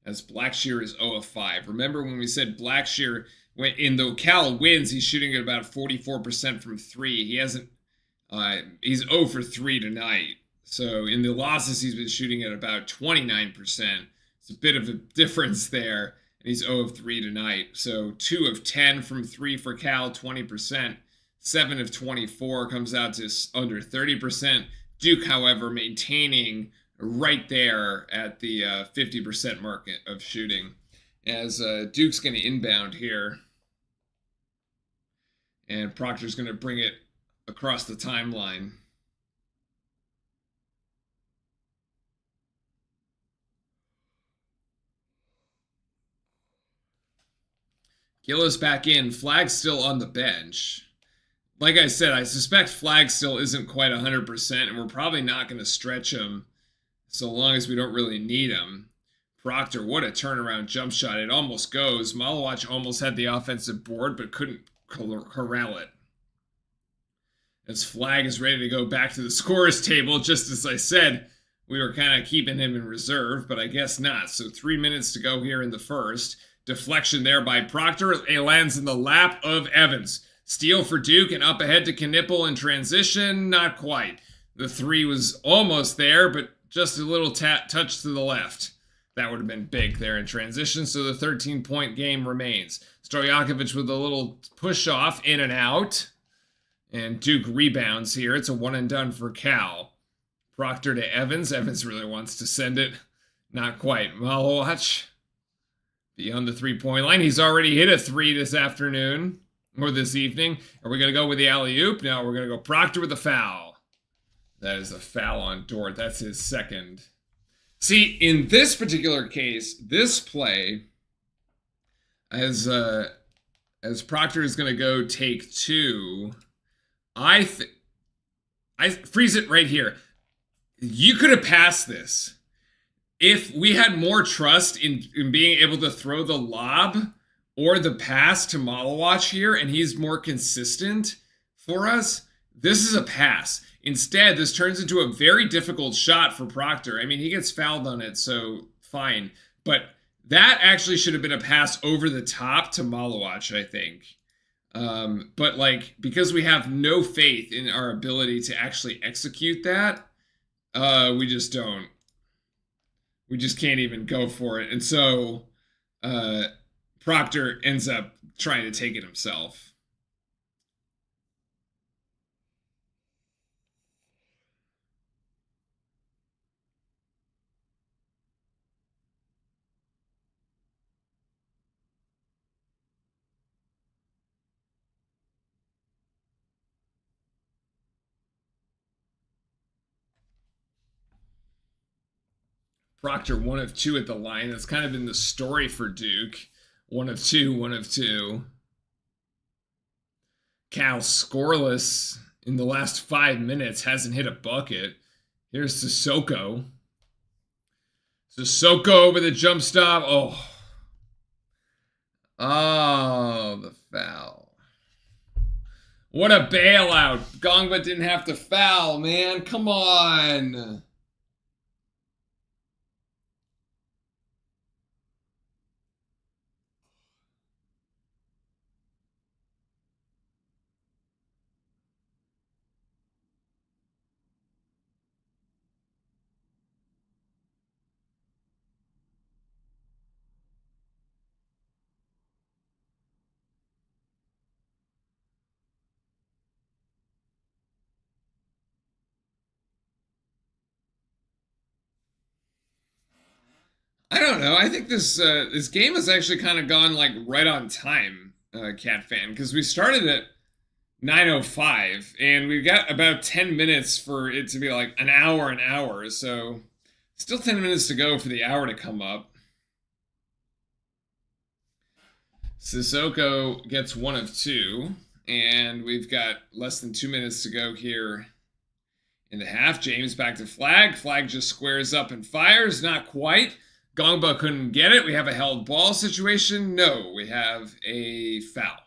as Blackshear is 0 of 5. Remember when we said Blackshear, when in the Cal wins, he's shooting at about 44% from 3. He hasn't he's 0 for 3 tonight. So in the losses, he's been shooting at about 29%. It's a bit of a difference there. And he's 0 of 3 tonight. So 2 of 10 from 3 for Cal, 20%. 7 of 24 comes out to under 30%. Duke, however, maintaining right there at the 50% mark of shooting. As Duke's going to inbound here. And Proctor's going to bring it across the timeline. Gillis back in. Flag's still on the bench. Like I said, I suspect Flag still isn't quite 100%, and we're probably not going to stretch him so long as we don't really need him. Proctor, what a turnaround jump shot. It almost goes. Malawach almost had the offensive board, but couldn't corral it. As Flag is ready to go back to the scorer's table, just as I said, we were kind of keeping him in reserve, but I guess not. So 3 minutes to go here in the first. Deflection there by Proctor. It lands in the lap of Evans. Steal for Duke and up ahead to Knipple in transition. Not quite. The 3 was almost there, but just a little touch to the left. That would have been big there in transition, so the 13-point game remains. Stojakovic with a little push-off, in and out. And Duke rebounds here. It's a one and done for Cal. Proctor to Evans. Evans really wants to send it. Not quite. Malawach beyond the three-point line. He's already hit a 3 this afternoon. Or this evening. Are we going to go with the alley-oop? No, we're going to go Proctor with the foul. That is a foul on Dort. That's his second. See, in this particular case, this play, as Proctor is going to go take 2, I freeze it right here. You could have passed this. If we had more trust in being able to throw the lob or the pass to Malawach here, and he's more consistent for us, this is a pass. Instead, this turns into a very difficult shot for Proctor. I mean, he gets fouled on it, so fine. But that actually should have been a pass over the top to Malawach, I think. But like, because we have no faith in our ability to actually execute that, we just don't. We just can't even go for it. And so Proctor ends up trying to take it himself. Proctor 1 of 2 at the line. That's kind of been the story for Duke. 1 of 2, 1 of 2. Cal scoreless in the last 5 minutes. Hasn't hit a bucket. Here's Sissoko. Sissoko with a jump stop. Oh. Oh, the foul. What a bailout. Gongba didn't have to foul, man. Come on. I don't know. I think this game has actually kind of gone like right on time, Cat Fan, because we started at 9:05 and we've got about 10 minutes for it to be like an hour. So still 10 minutes to go for the hour to come up. Sissoko gets one of two, and we've got less than 2 minutes to go here in the half. James back to Flag. Flag just squares up and fires. Not quite. Gongba couldn't get it. We have a held ball situation. No, we have a foul.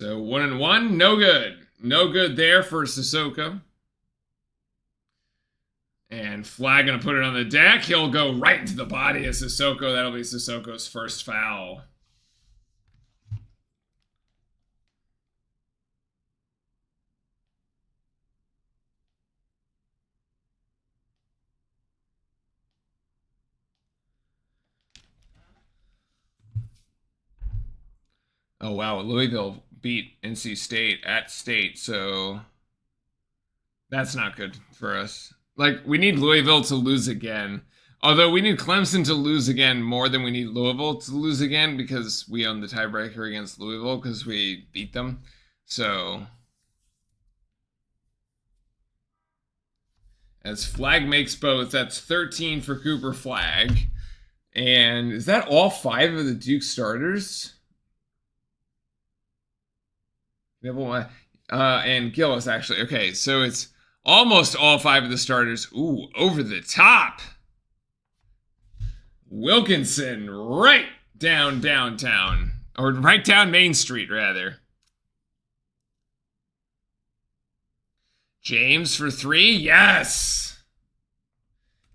So 1-1, no good. No good there for Sissoko. And Flag gonna put it on the deck. He'll go right into the body of Sissoko. That'll be Sissoko's first foul. Oh wow, Louisville beat NC State at State, so that's not good for us. Like, we need Louisville to lose again. Although we need Clemson to lose again more than we need Louisville to lose again, because we own the tiebreaker against Louisville because we beat them. So as Flag makes both, that's 13 for Cooper Flag. And is that all 5 of the Duke starters? And Gillis, actually. Okay, so it's almost all 5 of the starters. Ooh, over the top. Wilkinson right down downtown. Or right down Main Street, rather. James for 3. Yes!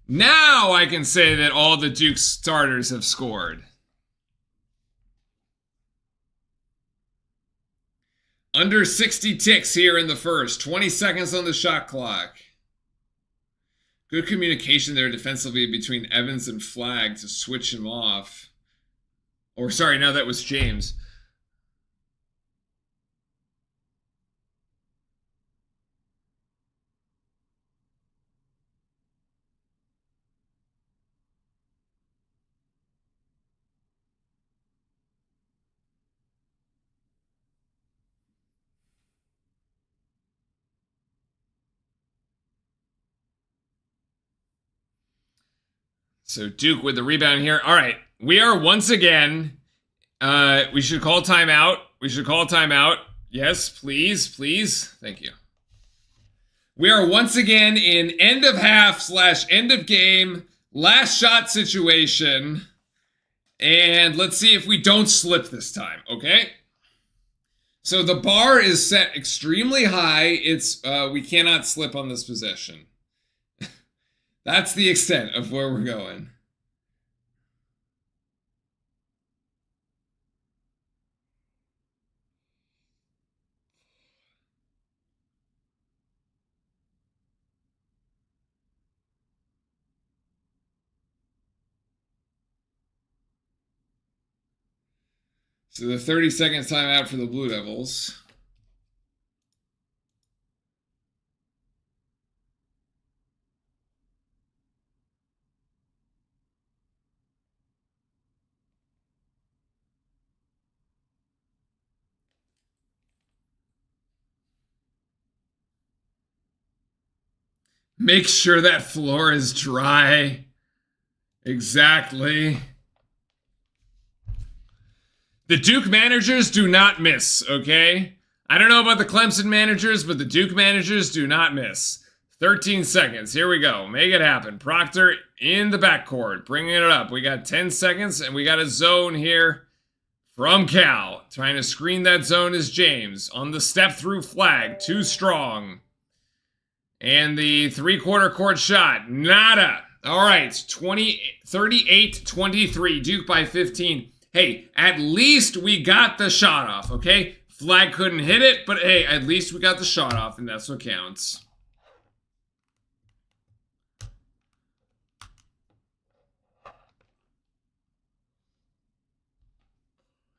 Now I can say that all the Duke starters have scored. Under 60 ticks here in the first. 20 seconds on the shot clock. Good communication there defensively between Evans and Flag to switch him off. Or sorry, no, that was James. So Duke with the rebound here. All right, we are once again. We should call timeout. We should call timeout. Yes, please, please. Thank you. We are once again in end of half / end of game, last shot situation. And let's see if we don't slip this time, okay? So the bar is set extremely high. It's we cannot slip on this possession. That's the extent of where we're going. So the 30 seconds timeout for the Blue Devils. Make sure that floor is dry. Exactly. The Duke managers do not miss, okay? I don't know about the Clemson managers, but the Duke managers do not miss. 13 seconds. Here we go. Make it happen. Proctor in the backcourt, bringing it up. We got 10 seconds, and we got a zone here from Cal. Trying to screen that zone is James. On the step-through flag, too strong. And the three-quarter court shot, nada. All right, 38-23, Duke by 15. Hey, at least we got the shot off, okay? Flag couldn't hit it, but hey, at least we got the shot off, and that's what counts.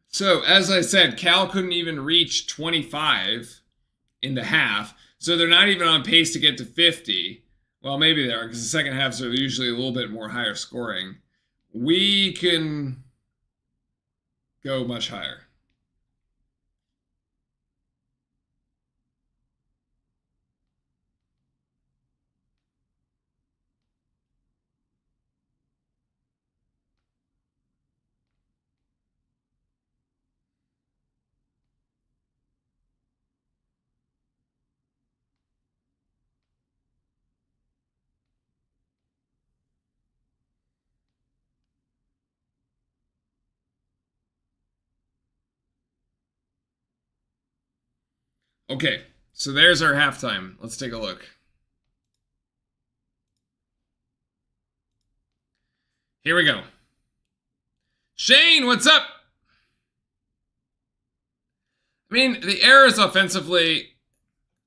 So, as I said, Cal couldn't even reach 25 in the half, so they're not even on pace to get to 50. Well, maybe they are, because the second halves are usually a little bit more higher scoring. We can go much higher. Okay, so there's our halftime. Let's take a look. Here we go. Shane, what's up? I mean, the errors offensively...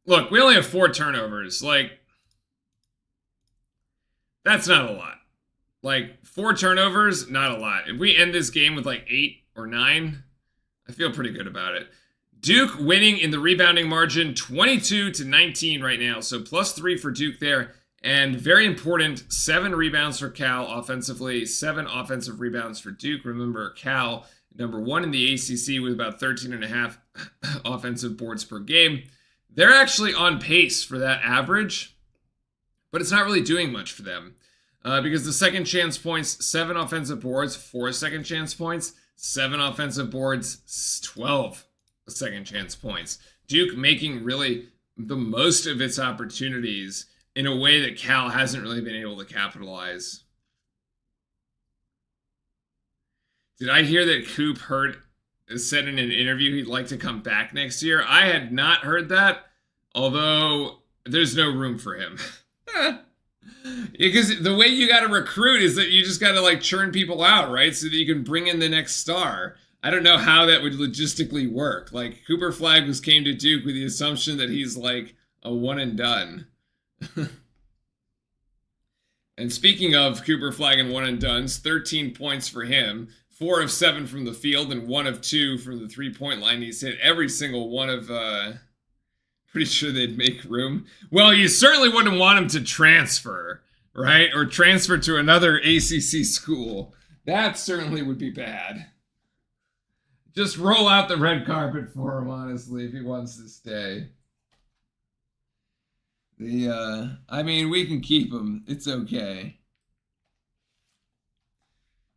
Look, we only have 4 turnovers. Like, that's not a lot. Like, 4 turnovers, not a lot. If we end this game with like 8 or 9, I feel pretty good about it. Duke winning in the rebounding margin, 22-19 right now. So +3 for Duke there. And very important, 7 rebounds for Cal offensively, 7 offensive rebounds for Duke. Remember, Cal, number 1 in the ACC with about 13.5 offensive boards per game. They're actually on pace for that average, but it's not really doing much for them. Because the second chance points, 7 offensive boards, 4 second chance points, 7 offensive boards, 12 second chance points. Duke making really the most of its opportunities in a way that Cal hasn't really been able to capitalize. Did I hear that Coop said in an interview he'd like to come back next year? I had not heard that, although there's no room for him. Because the way you got to recruit is that you just got to like churn people out, right? So that you can bring in the next star. I don't know how that would logistically work. Like, Cooper Flagg came to Duke with the assumption that he's like a one and done. And speaking of Cooper Flagg and one and dones, 13 points for him, 4 of 7 from the field and 1 of 2 from the 3-point line. He's hit every single one of, pretty sure they'd make room. Well, you certainly wouldn't want him to transfer, right? Or transfer to another ACC school. That certainly would be bad. Just roll out the red carpet for him, honestly, if he wants to stay. I mean, we can keep him. It's okay.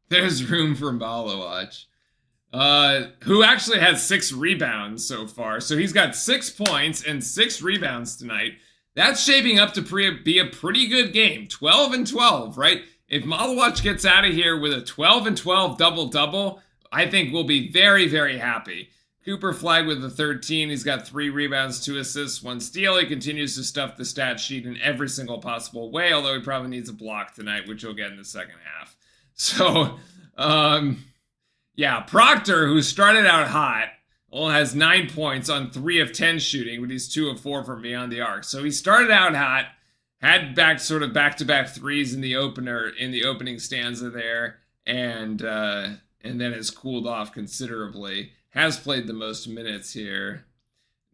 There's room for Malawach, who actually has 6 rebounds so far. So he's got 6 points and 6 rebounds tonight. That's shaping up to be a pretty good game. 12-12, right? If Malawach gets out of here with a 12-12 double-double, I think we'll be very, very happy. Cooper Flagg with the 13. He's got 3 rebounds, 2 assists, 1 steal. He continues to stuff the stat sheet in every single possible way, although he probably needs a block tonight, which he'll get in the second half. So, yeah, Proctor, who started out hot, only has 9 points on 3 of 10 shooting, but he's 2 of 4 from beyond the arc. So he started out hot, had back-to-back threes in the opening stanza there, and then has cooled off considerably. Has played the most minutes here.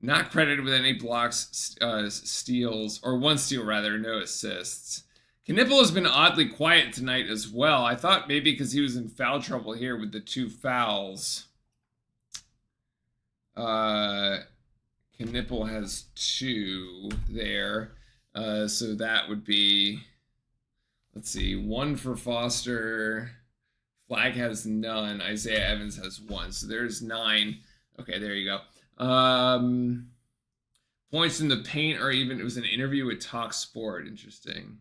Not credited with any blocks, steals, or 1 steal rather, no assists. Knipple has been oddly quiet tonight as well. I thought maybe because he was in foul trouble here with the 2 fouls. Knipple has 2 there. So that would be, let's see, 1 for Foster. Flagg has none. Isaiah Evans has 1. So there's 9. Okay, there you go. Points in the paint are even. It was an interview with Talk Sport. Interesting.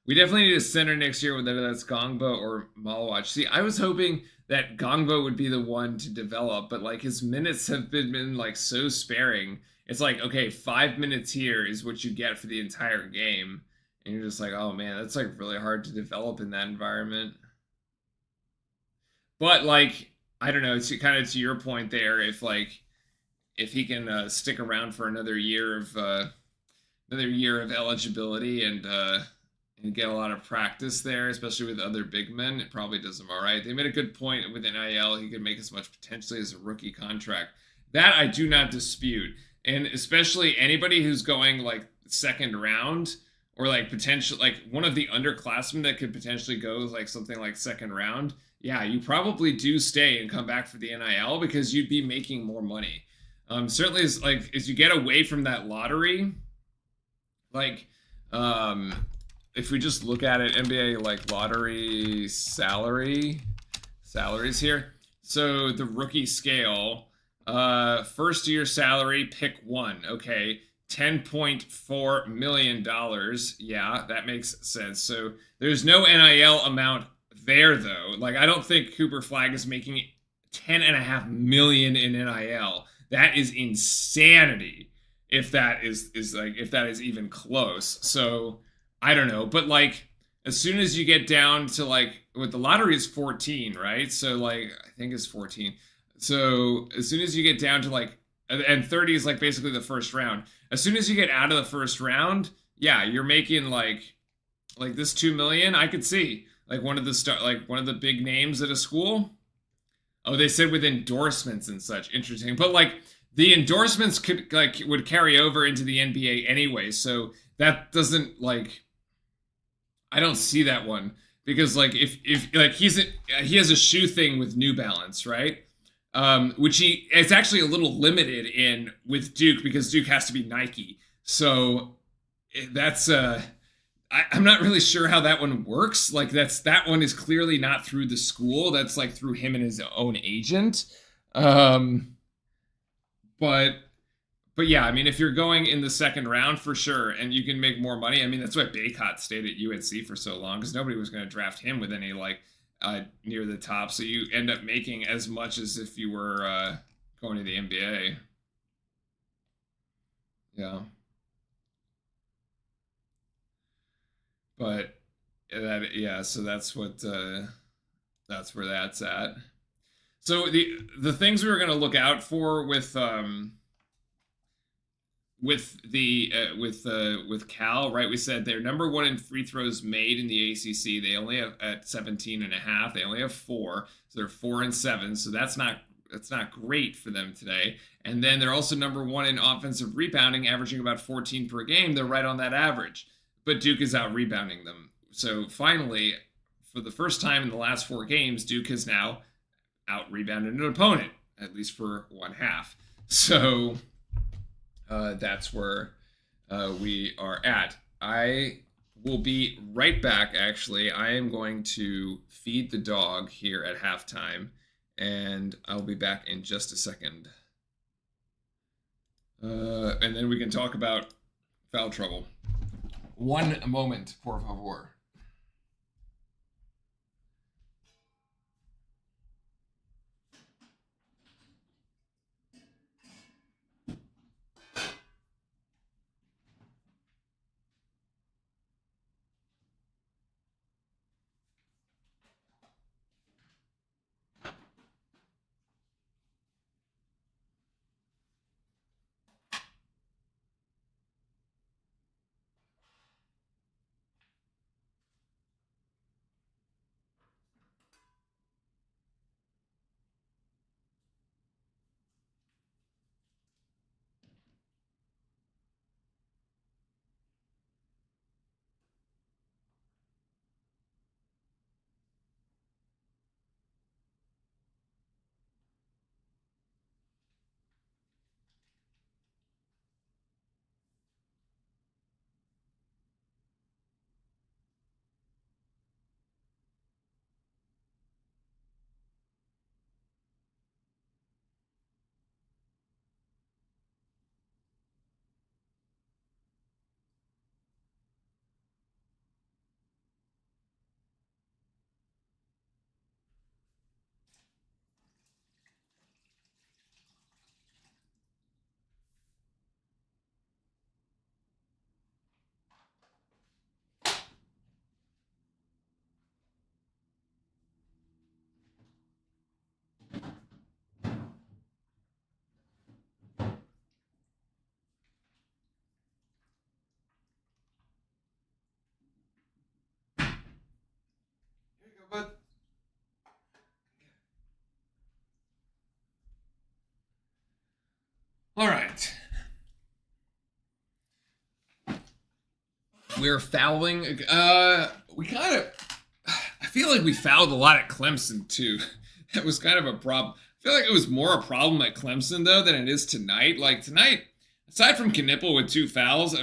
We definitely need a center next year, whether that's Gongbo or Malwatch. See, I was hoping that Gongbo would be the one to develop, but like his minutes have been like so sparing. It's like, okay, 5 minutes here is what you get for the entire game. And you're just like, oh man, that's like really hard to develop in that environment. But like, I don't know, to kind of to your point there, if he can stick around for another year of eligibility and get a lot of practice there, especially with other big men, it probably does him all right. They made a good point with NIL. He could make as much potentially as a rookie contract. That I do not dispute. And especially anybody who's going like second round or like potential like one of the underclassmen that could potentially go like something like second round. Yeah, you probably do stay and come back for the NIL because you'd be making more money. Certainly as you get away from that lottery, like if we just look at it, NBA like lottery salaries here. So the rookie scale, first year salary, pick one. Okay, $10.4 million. Yeah, that makes sense. So there's no NIL amount there though. Like I don't think Cooper Flag is making 10.5 million in NIL. That is insanity. If that is if that is even close. So I don't know, but like as soon as you get down to like with the lottery is 14, right? So like I think it's 14. So as soon as you get down to like and 30 is like basically the first round. As soon as you get out of the first round, yeah, you're making like this 2 million. I could see like one of the big names at a school. Oh, they said with endorsements and such. Interesting. But like the endorsements would carry over into the NBA anyway. So that doesn't like I don't see that one because like if like he has a shoe thing with New Balance, right? Which it's actually a little limited in with Duke because Duke has to be Nike. So that's I'm not really sure how that one works. Like that one is clearly not through the school. That's like through him and his own agent. But yeah, I mean, if you're going in the second round for sure, and you can make more money. I mean, that's why Baycott stayed at UNC for so long because nobody was going to draft him with any like near the top. So you end up making as much as if you were going to the NBA. Yeah, but so that's where that's at. So the things we were going to look out for with Cal, right? We said they're number one in free throws made in the ACC. They only have at 17.5. They only have 4, so they're 4-7. So that's not great for them today. And then they're also number one in offensive rebounding, averaging about 14 per game. They're right on that average, but Duke is out rebounding them. So finally, for the first time in the last 4 games, Duke has now out rebounded an opponent, at least for one half. So that's where we are at. I will be right back, actually. I am going to feed the dog here at halftime, and I'll be back in just a second. And then we can talk about foul trouble. One moment, por favor. All right. We're fouling. We kind of. I feel like we fouled a lot at Clemson too. That was kind of a problem. I feel like it was more a problem at Clemson though than it is tonight. Like tonight, aside from Knipple with 2 fouls,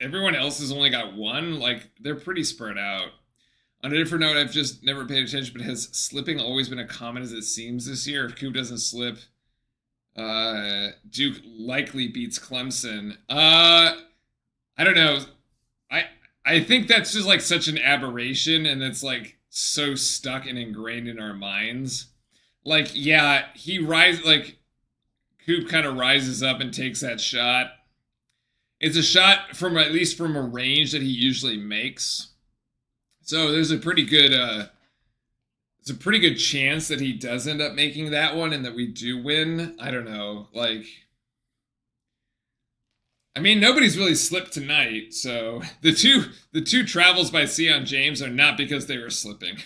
everyone else has only got 1. Like they're pretty spread out. On a different note, I've just never paid attention, but has slipping always been as common as it seems this year? If Coop doesn't slip, Duke likely beats Clemson. I don't know. I think that's just like such an aberration, and it's like so stuck and ingrained in our minds. Like, yeah, like Coop kind of rises up and takes that shot. It's a shot from at least from a range that he usually makes. So there's a pretty good it's a pretty good chance that he does end up making that one and that we do win. I don't know. Like, I mean, nobody's really slipped tonight, so the two travels by Sion James are not because they were slipping.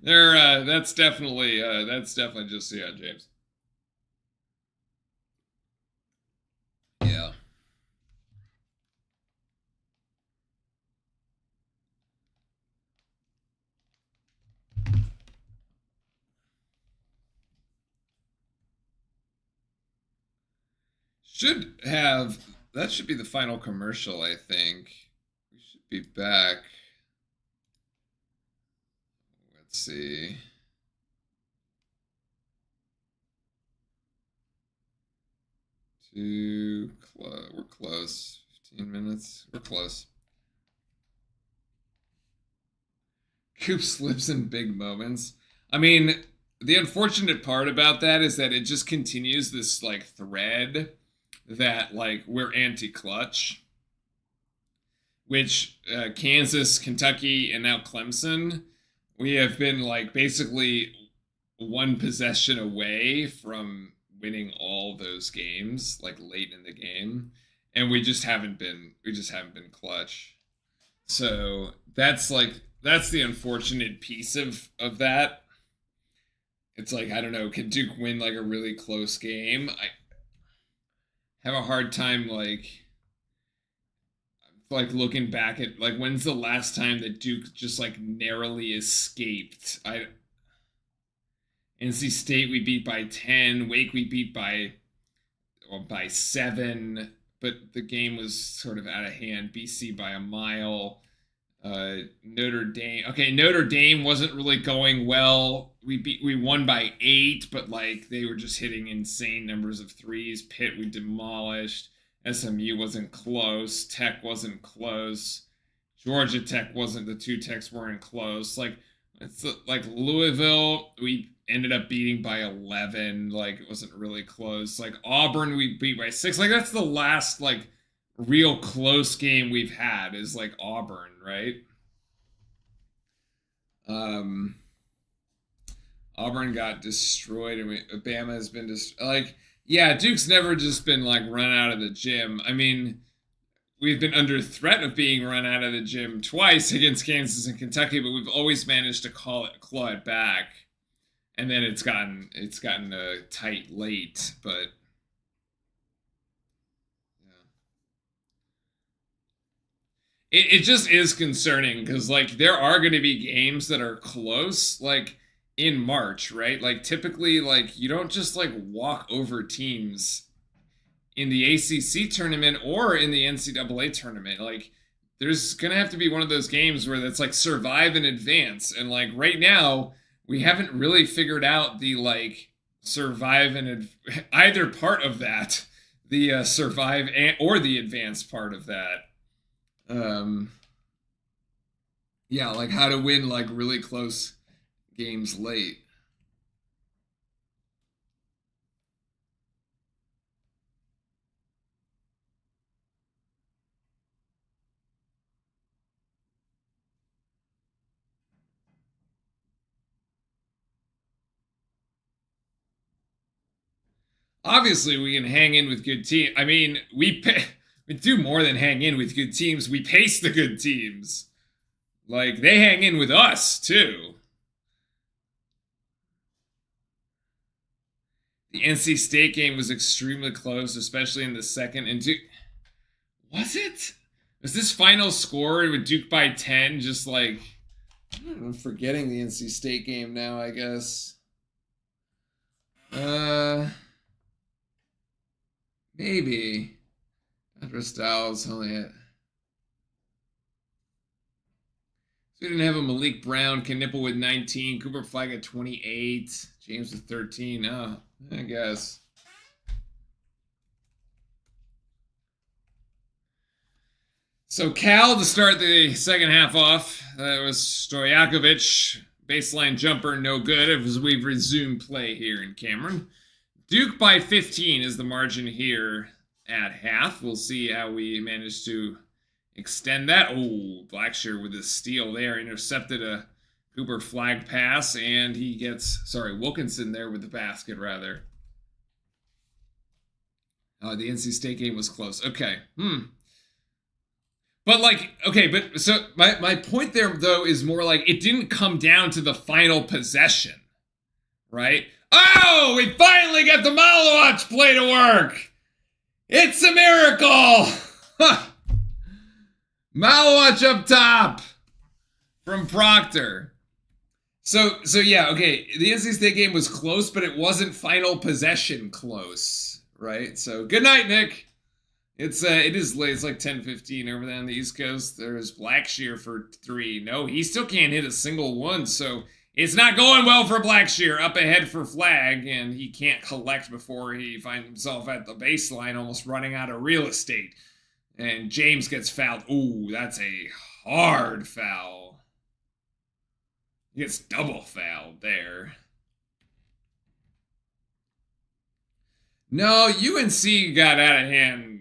They're that's definitely just Sion James. Yeah. That should be the final commercial, I think. We should be back. Let's see. We're close. 15 minutes. We're close. Coop slips in big moments. I mean, the unfortunate part about that is that it just continues this like thread that like we're anti-clutch, which Kansas, Kentucky, and now Clemson, we have been like basically 1 possession away from winning all those games like late in the game, and we just haven't been clutch. So that's the unfortunate piece of that. It's like, I don't know, can Duke win like a really close game? I have a hard time like looking back at like when's the last time that Duke just like narrowly escaped. NC State we beat by 10, Wake we beat by 7, but the game was sort of out of hand. BC by a mile. Notre Dame wasn't really going well. We won by 8, but like they were just hitting insane numbers of threes. Pitt we demolished. SMU wasn't close. Tech wasn't close. Georgia Tech wasn't. The 2 Techs weren't close. Like it's like Louisville we ended up beating by 11. Like it wasn't really close. Like Auburn we beat by 6. Like that's the last like real close game we've had is like Auburn, right? Auburn got destroyed, and Bama has been like, yeah, Duke's never just been like run out of the gym. I mean, we've been under threat of being run out of the gym twice against Kansas and Kentucky, but we've always managed to claw it back, and then it's gotten tight late, but. It just is concerning because like there are going to be games that are close like in March, right? Like typically like you don't just like walk over teams in the ACC tournament or in the NCAA tournament. Like there's going to have to be one of those games where that's like survive and advance, and like right now we haven't really figured out the like survive and either part of that, the survive or the advance part of that. Yeah, like how to win like really close games late. Obviously, we can hang in with good teams. I mean, we do more than hang in with good teams. We pace the good teams. Like they hang in with us too. The NC State game was extremely close, especially in the second. And Duke, was it? Was this final score with Duke by 10? Just like, I'm forgetting the NC State game now, I guess. Maybe. Andrew Styles only had. So we didn't have a Malik Brown, Knipple with 19, Cooper Flagg at 28, James with 13. Oh, I guess. So Cal to start the second half off. That was Stojakovic. Baseline jumper, no good as we've resumed play here in Cameron. Duke by 15 is the margin here at half. We'll see how we manage to extend that. Oh, Blackshear with his steal there. Intercepted a Cooper Flagg pass, and he gets, Wilkinson there with the basket, rather. The NC State game was close. Okay. But so my point there, though, is more like it didn't come down to the final possession, right? Oh, we finally got the Malowatch play to work. It's a miracle. Malowatch up top from Proctor. So yeah, okay. The NC State game was close, but it wasn't final possession close, right? So good night, Nick. It is late. It's like 10:15 over there on the East Coast. There's Blackshear for 3. No, he still can't hit a single one, so it's not going well for Blackshear. Up ahead for Flagg, and he can't collect before he finds himself at the baseline, almost running out of real estate. And James gets fouled. Ooh, that's a hard foul. He gets double fouled there. No, UNC got out of hand.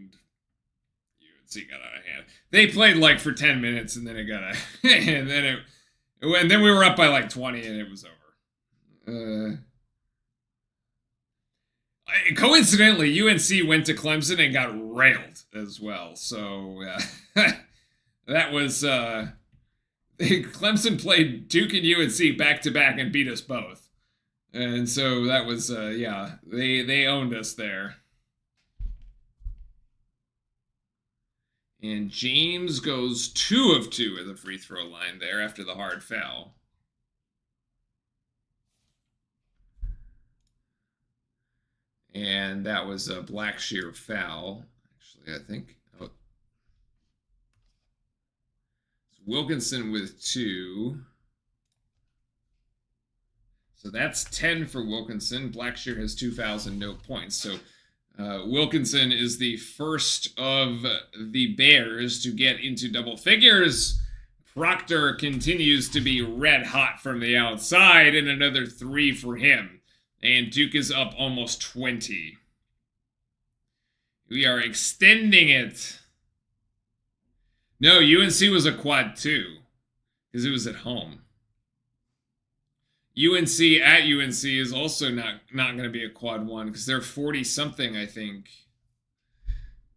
They played like for 10 minutes, and then it got and then we were up by like 20, and it was over. Coincidentally, UNC went to Clemson and got railed as well. So that was Clemson played Duke and UNC back to back and beat us both, and so that was they owned us there. And James goes 2 of 2 at the free throw line there after the hard foul. And that was a Blackshear foul. Actually, I think. Oh. Wilkinson with 2. So that's 10 for Wilkinson. Blackshear has 2 fouls and no points. So Wilkinson is the first of the Bears to get into double figures. Proctor continues to be red hot from the outside, and another 3 for him. And Duke is up almost 20. We are extending it. No, UNC was a quad 2 because it was at home. UNC at UNC is also not going to be a quad 1 because they're 40-something, I think.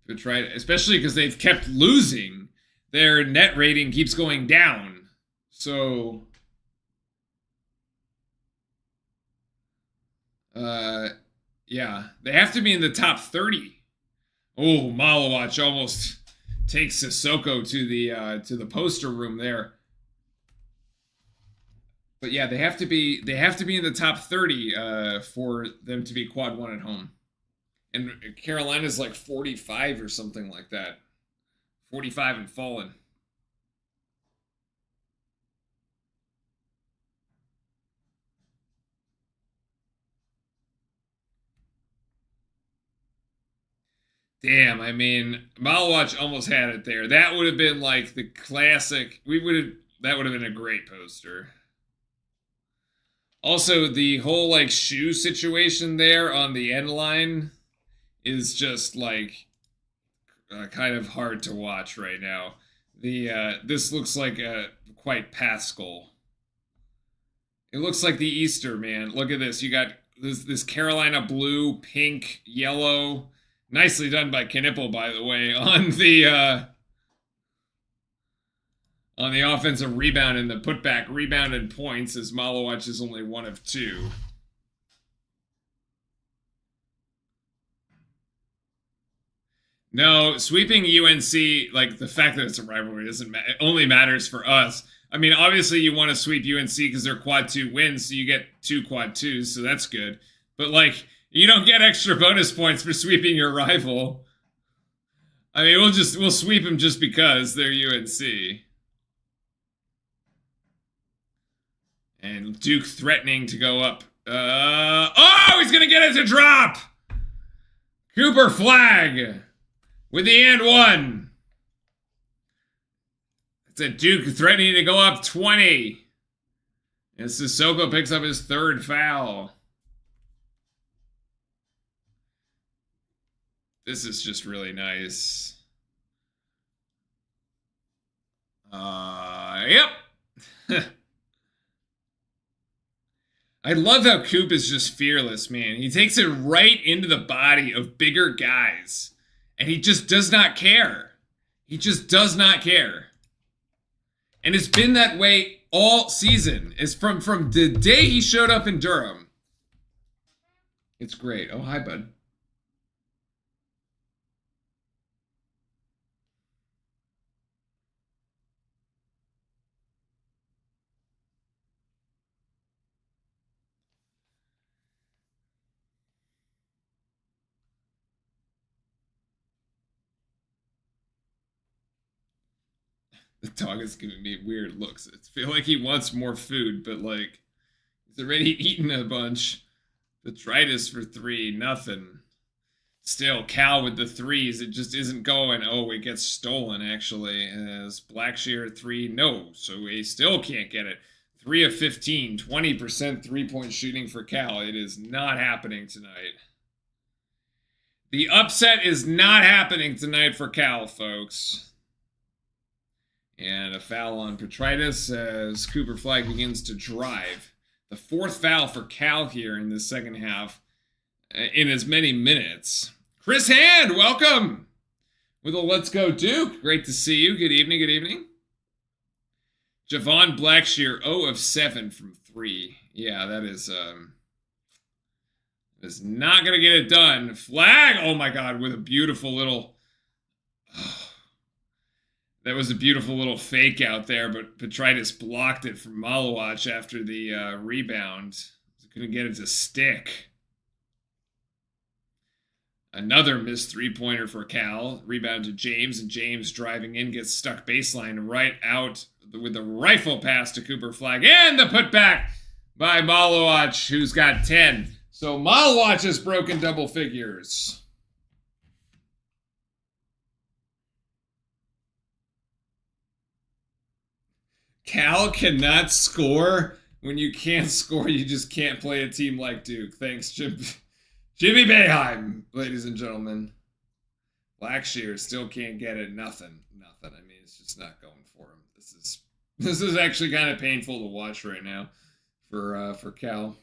But especially because they've kept losing. Their net rating keeps going down. So, yeah, they have to be in the top 30. Oh, Malowatch almost takes Sissoko to the poster room there. But yeah, they have to be in the top 30 for them to be quad 1 at home. And Carolina's like 45 or something like that. 45 and fallen. Damn, I mean, Malowatch almost had it there. That would have been like the classic. That would have been a great poster. Also, the whole like shoe situation there on the end line is just like kind of hard to watch right now. This looks like quite Pascal. It looks like the Easter, man. Look at this. You got this Carolina blue, pink, yellow. Nicely done by Knipple, by the way, on the offensive rebound and the putback rebound and points, as Malowatch is only 1 of 2. No, sweeping UNC, like the fact that it's a rivalry doesn't matter. It only matters for us. I mean, obviously you want to sweep UNC because they're quad 2 wins, so you get 2 quad 2s, so that's good. But like, you don't get extra bonus points for sweeping your rival. I mean, we'll sweep them just because they're UNC. And Duke threatening to go up. Oh, he's gonna get it to drop. Cooper Flag with the and one. It's a Duke threatening to go up 20. And Sissoko picks up his 3rd foul. This is just really nice. Yep. I love how Coop is just fearless, man. He takes it right into the body of bigger guys. And he just does not care. He just does not care. And it's been that way all season. It's from the day he showed up in Durham. It's great. Oh, hi, bud. The dog is giving me weird looks. I feel like he wants more food, but like he's already eaten a bunch. Detritus for 3, nothing. Still, Cal with the 3s. It just isn't going. Oh, it gets stolen actually. As Blackshear 3, no. So he still can't get it. 3 of 15, 20% 3-point shooting for Cal. It is not happening tonight. The upset is not happening tonight for Cal, folks. And a foul on Petritus as Cooper Flag begins to drive. The 4th foul for Cal here in the second half in as many minutes. Chris Hand, welcome with a Let's Go Duke. Great to see you. Good evening, good evening. Javon Blackshear, 0 of 7 from 3. Yeah, that is not going to get it done. Flag, oh my God, with a beautiful little... That was a beautiful little fake out there, but Petritus blocked it from Malowacz after the rebound. Couldn't get it to stick. Another missed 3-pointer for Cal. Rebound to James, and James driving in, gets stuck baseline right out with the rifle pass to Cooper Flag. And the putback by Malowacz, who's got 10. So Malowacz has broken double figures. Cal cannot score. When you can't score, you just can't play a team like Duke. Thanks, Jimmy Boeheim, ladies and gentlemen. Blackshear still can't get it. Nothing. I mean, it's just not going for him. This is actually kind of painful to watch right now for Cal.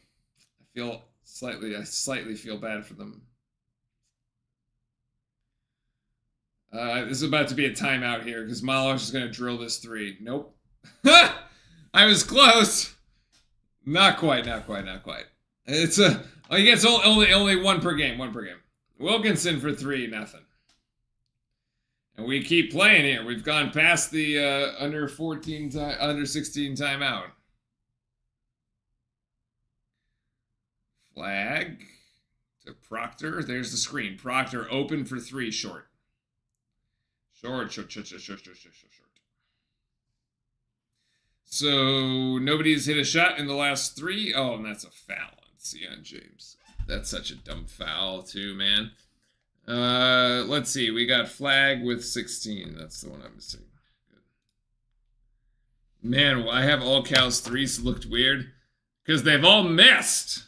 I slightly feel bad for them. This is about to be a timeout here because Malowacz is going to drill this 3. Nope. I was close. Not quite. It's he gets only 1 per game. Wilkinson for 3, nothing. And we keep playing here. We've gone past the under 16 timeout. Flag to Proctor. There's the screen. Proctor open for 3, short. Short. So nobody's hit a shot in the last 3. Oh, and that's a foul on Sion James. That's such a dumb foul too, man. Let's see. We got Flag with 16. That's the one I'm missing. Good. Man, I have all Cal's 3s looked weird because they've all missed.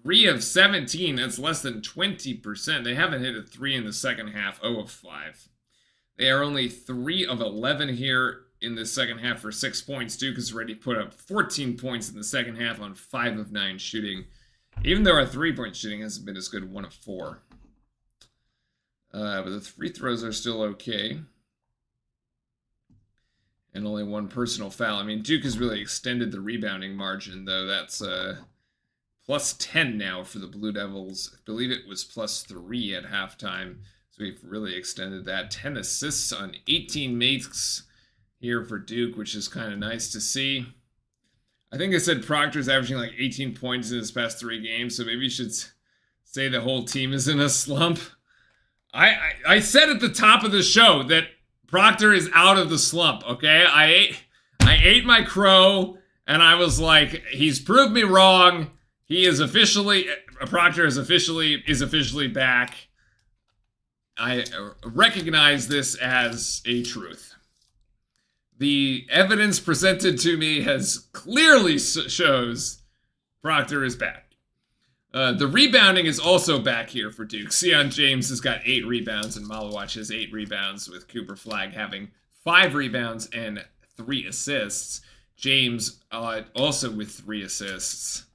3 of 17. That's less than 20%. They haven't hit a 3 in the second half. 0 of 5. They are only 3 of 11 here in the second half for 6 points. Duke has already put up 14 points in the second half on 5 of 9 shooting. Even though our 3-point shooting hasn't been as good, 1 of 4. But the free throws are still okay. And only 1 personal foul. I mean, Duke has really extended the rebounding margin, though. That's plus 10 now for the Blue Devils. I believe it was plus 3 at halftime. So we've really extended that. 10 assists on 18 makes here for Duke, which is kind of nice to see. I think I said Proctor's averaging like 18 points in his past 3 games, so maybe you should say the whole team is in a slump. I said at the top of the show that Proctor is out of the slump, okay? I ate my crow, and I was like, he's proved me wrong. He is officially, Proctor is officially back. I recognize this as a truth. The evidence presented to me has clearly shows Proctor is back. The rebounding is also back here for Duke. Sion James has got 8 rebounds, and Malawach has 8 rebounds, with Cooper Flagg having 5 rebounds and 3 assists. James also with 3 assists.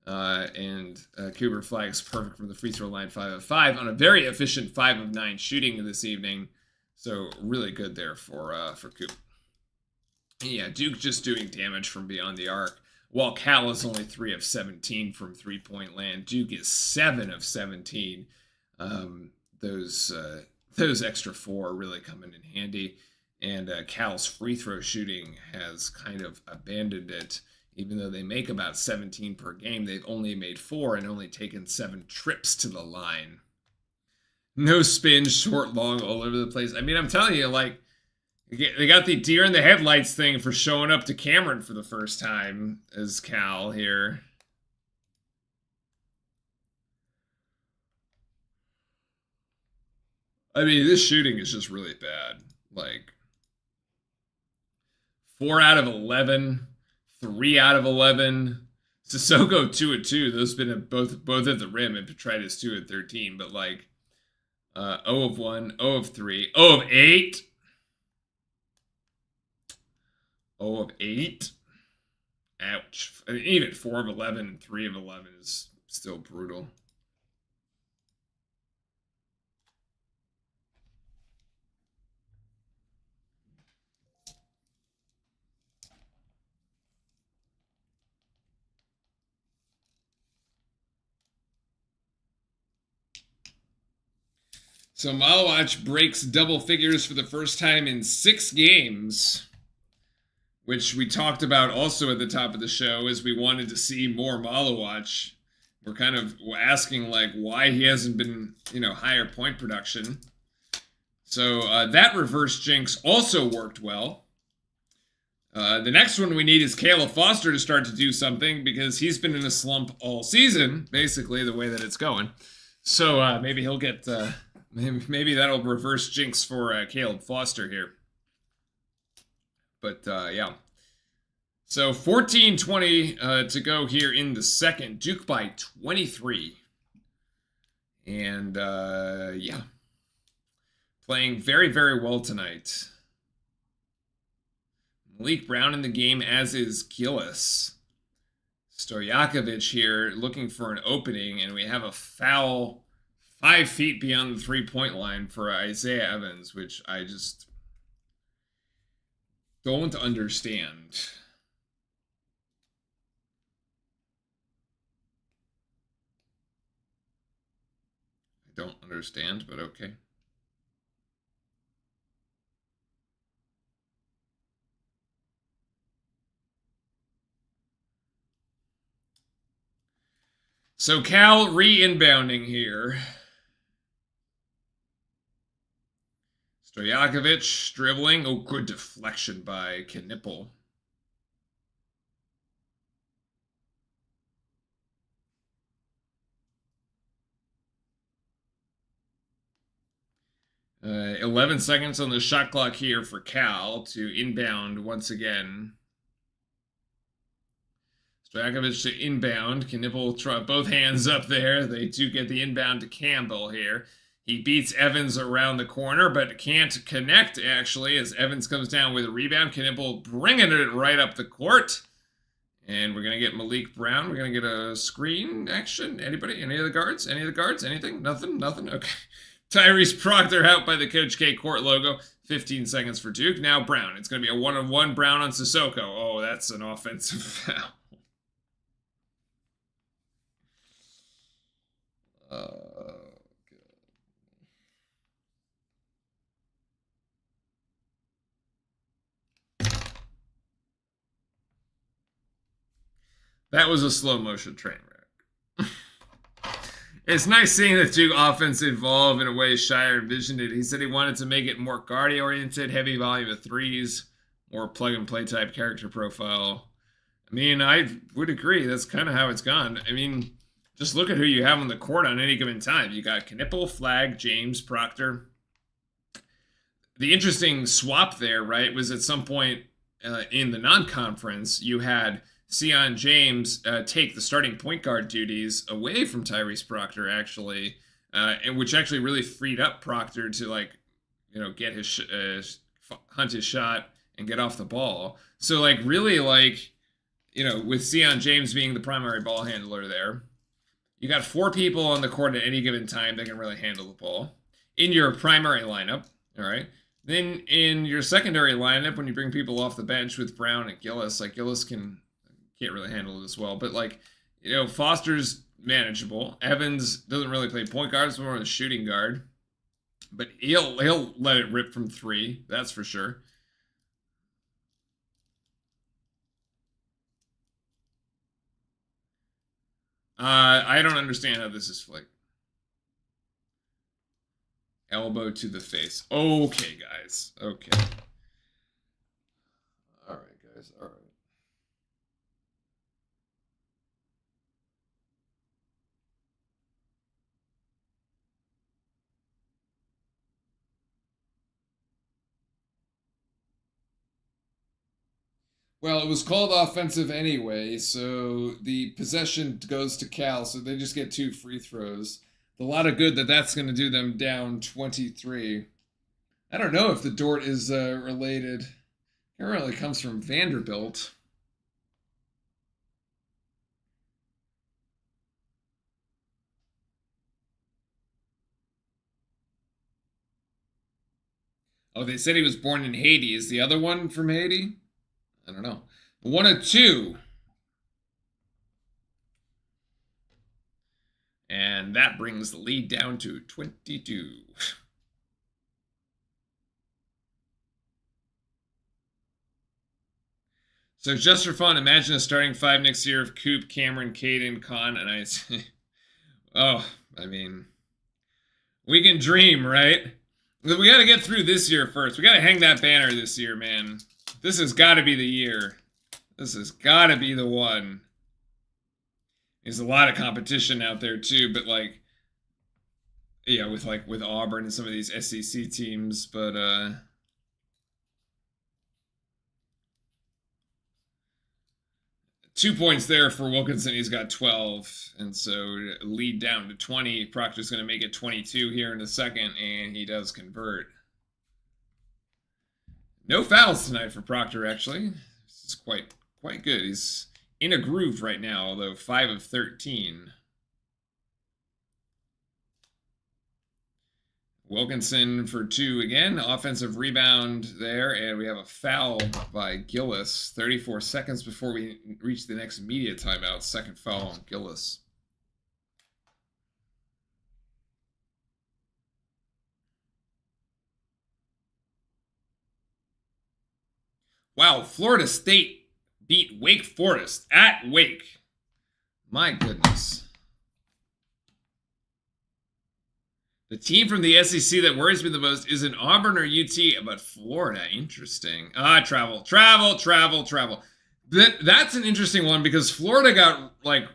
And Cooper Flagg's perfect from the free throw line, 5 of 5 on a very efficient 5 of 9 shooting this evening. So really good there for Coop. Yeah, Duke just doing damage from beyond the arc, while Cal is only 3 of 17 from three-point land. Duke is 7 of 17. Those extra 4 really coming in handy. And Cal's free throw shooting has kind of abandoned it. Even though they make about 17 per game, they've only made 4 and only taken 7 trips to the line. No spin, short, long, all over the place. I mean, I'm telling you, like, they got the deer in the headlights thing for showing up to Cameron for the first time as Cal here. I mean, this shooting is just really bad. Like, 4 out of 11, 3 out of 11. Sissoko 2 of 2. Those have been both at the rim, and Petritis 2 of 13. But like, 0 of 1, 0 of 3, 0 of 8. 0 of 8. Ouch. I mean, even 4 of 11 and 3 of 11 is still brutal. So Malawach breaks double figures for the first time in 6 games, which we talked about also at the top of the show, as we wanted to see more Malawach. We're kind of asking, like, why he hasn't been, higher point production. So that reverse jinx also worked well. The next one we need is Caleb Foster to start to do something, because he's been in a slump all season, basically, the way that it's going. So maybe he'll get... Maybe that'll reverse jinx for Caleb Foster here. But, yeah. So 14-20 to go here in the second. Duke by 23. And, yeah. Playing very, very well tonight. Malik Brown in the game, as is Gillis. Stojakovic here looking for an opening, and we have a foul 5 feet beyond the 3-point line for Isaiah Evans, which I just don't understand. I don't understand, but okay. So Cal re-inbounding here. Stojakovic dribbling. Oh, good deflection by Knipple. Uh, 11 seconds on the shot clock here for Cal to inbound once again. Stojakovic to inbound. Knipple try both hands up there. They do get the inbound to Campbell here. He beats Evans around the corner, but can't connect, actually, as Evans comes down with a rebound. Knipple bringing it right up the court. And we're going to get Malik Brown. We're going to get a screen action. Anybody? Any of the guards? Any of the guards? Anything? Nothing? Nothing? Okay. Tyrese Proctor out by the Coach K court logo. 15 seconds for Duke. Now Brown. It's going to be a 1-on-1 Brown on Sissoko. Oh, that's an offensive foul. That was a slow motion train wreck. It's nice seeing the Duke offense evolve in a way Shire envisioned it. He said he wanted to make it more guard-oriented, heavy volume of threes, more plug-and-play type character profile. I mean, I would agree. That's kind of how it's gone. I mean, just look at who you have on the court on any given time. You got Knipple, Flagg, James, Proctor. The interesting swap there, right, was at some point in the non-conference, you had Sion James take the starting point guard duties away from Tyrese Proctor, actually, and which actually really freed up Proctor to, like, get his hunt his shot and get off the ball. So, like, really, like, with Sion James being the primary ball handler there, you got 4 people on the court at any given time that can really handle the ball in your primary lineup, all right? Then in your secondary lineup, when you bring people off the bench with Brown and Gillis, like Gillis can't really handle it as well. But, like, Foster's manageable. Evans doesn't really play point guard; it's more of a shooting guard. But he'll let it rip from 3, that's for sure. I don't understand how this is flicked. Elbow to the face. Okay, guys. Okay. All right, guys. All right. Well, it was called offensive anyway, so the possession goes to Cal, so they just get 2 free throws. A lot of good that's going to do them down 23. I don't know if the Dort is related. It really comes from Vanderbilt. Oh, they said he was born in Haiti. Is the other one from Haiti? I don't know. 1 of 2. And that brings the lead down to 22. So just for fun, imagine a starting 5 next year of Coop, Cameron, Caden, Con, and I. Oh, I mean, we can dream, right? We got to get through this year first. We got to hang that banner this year, man. This has got to be the year. This has got to be the one. There's a lot of competition out there too, but like, yeah, with Auburn and some of these SEC teams, but 2 points there for Wilkinson. He's got 12, and so lead down to 20. Proctor's going to make it 22 here in a second, and he does convert. No fouls tonight for Proctor, actually. This is quite good. He's in a groove right now, although 5 of 13. Wilkinson for 2 again. Offensive rebound there, and we have a foul by Gillis. 34 seconds before we reach the next media timeout. Second foul on Gillis. Wow, Florida State beat Wake Forest at Wake. My goodness. The team from the SEC that worries me the most isn't Auburn or UT, but Florida. Interesting. Travel. That's an interesting one because Florida got, like,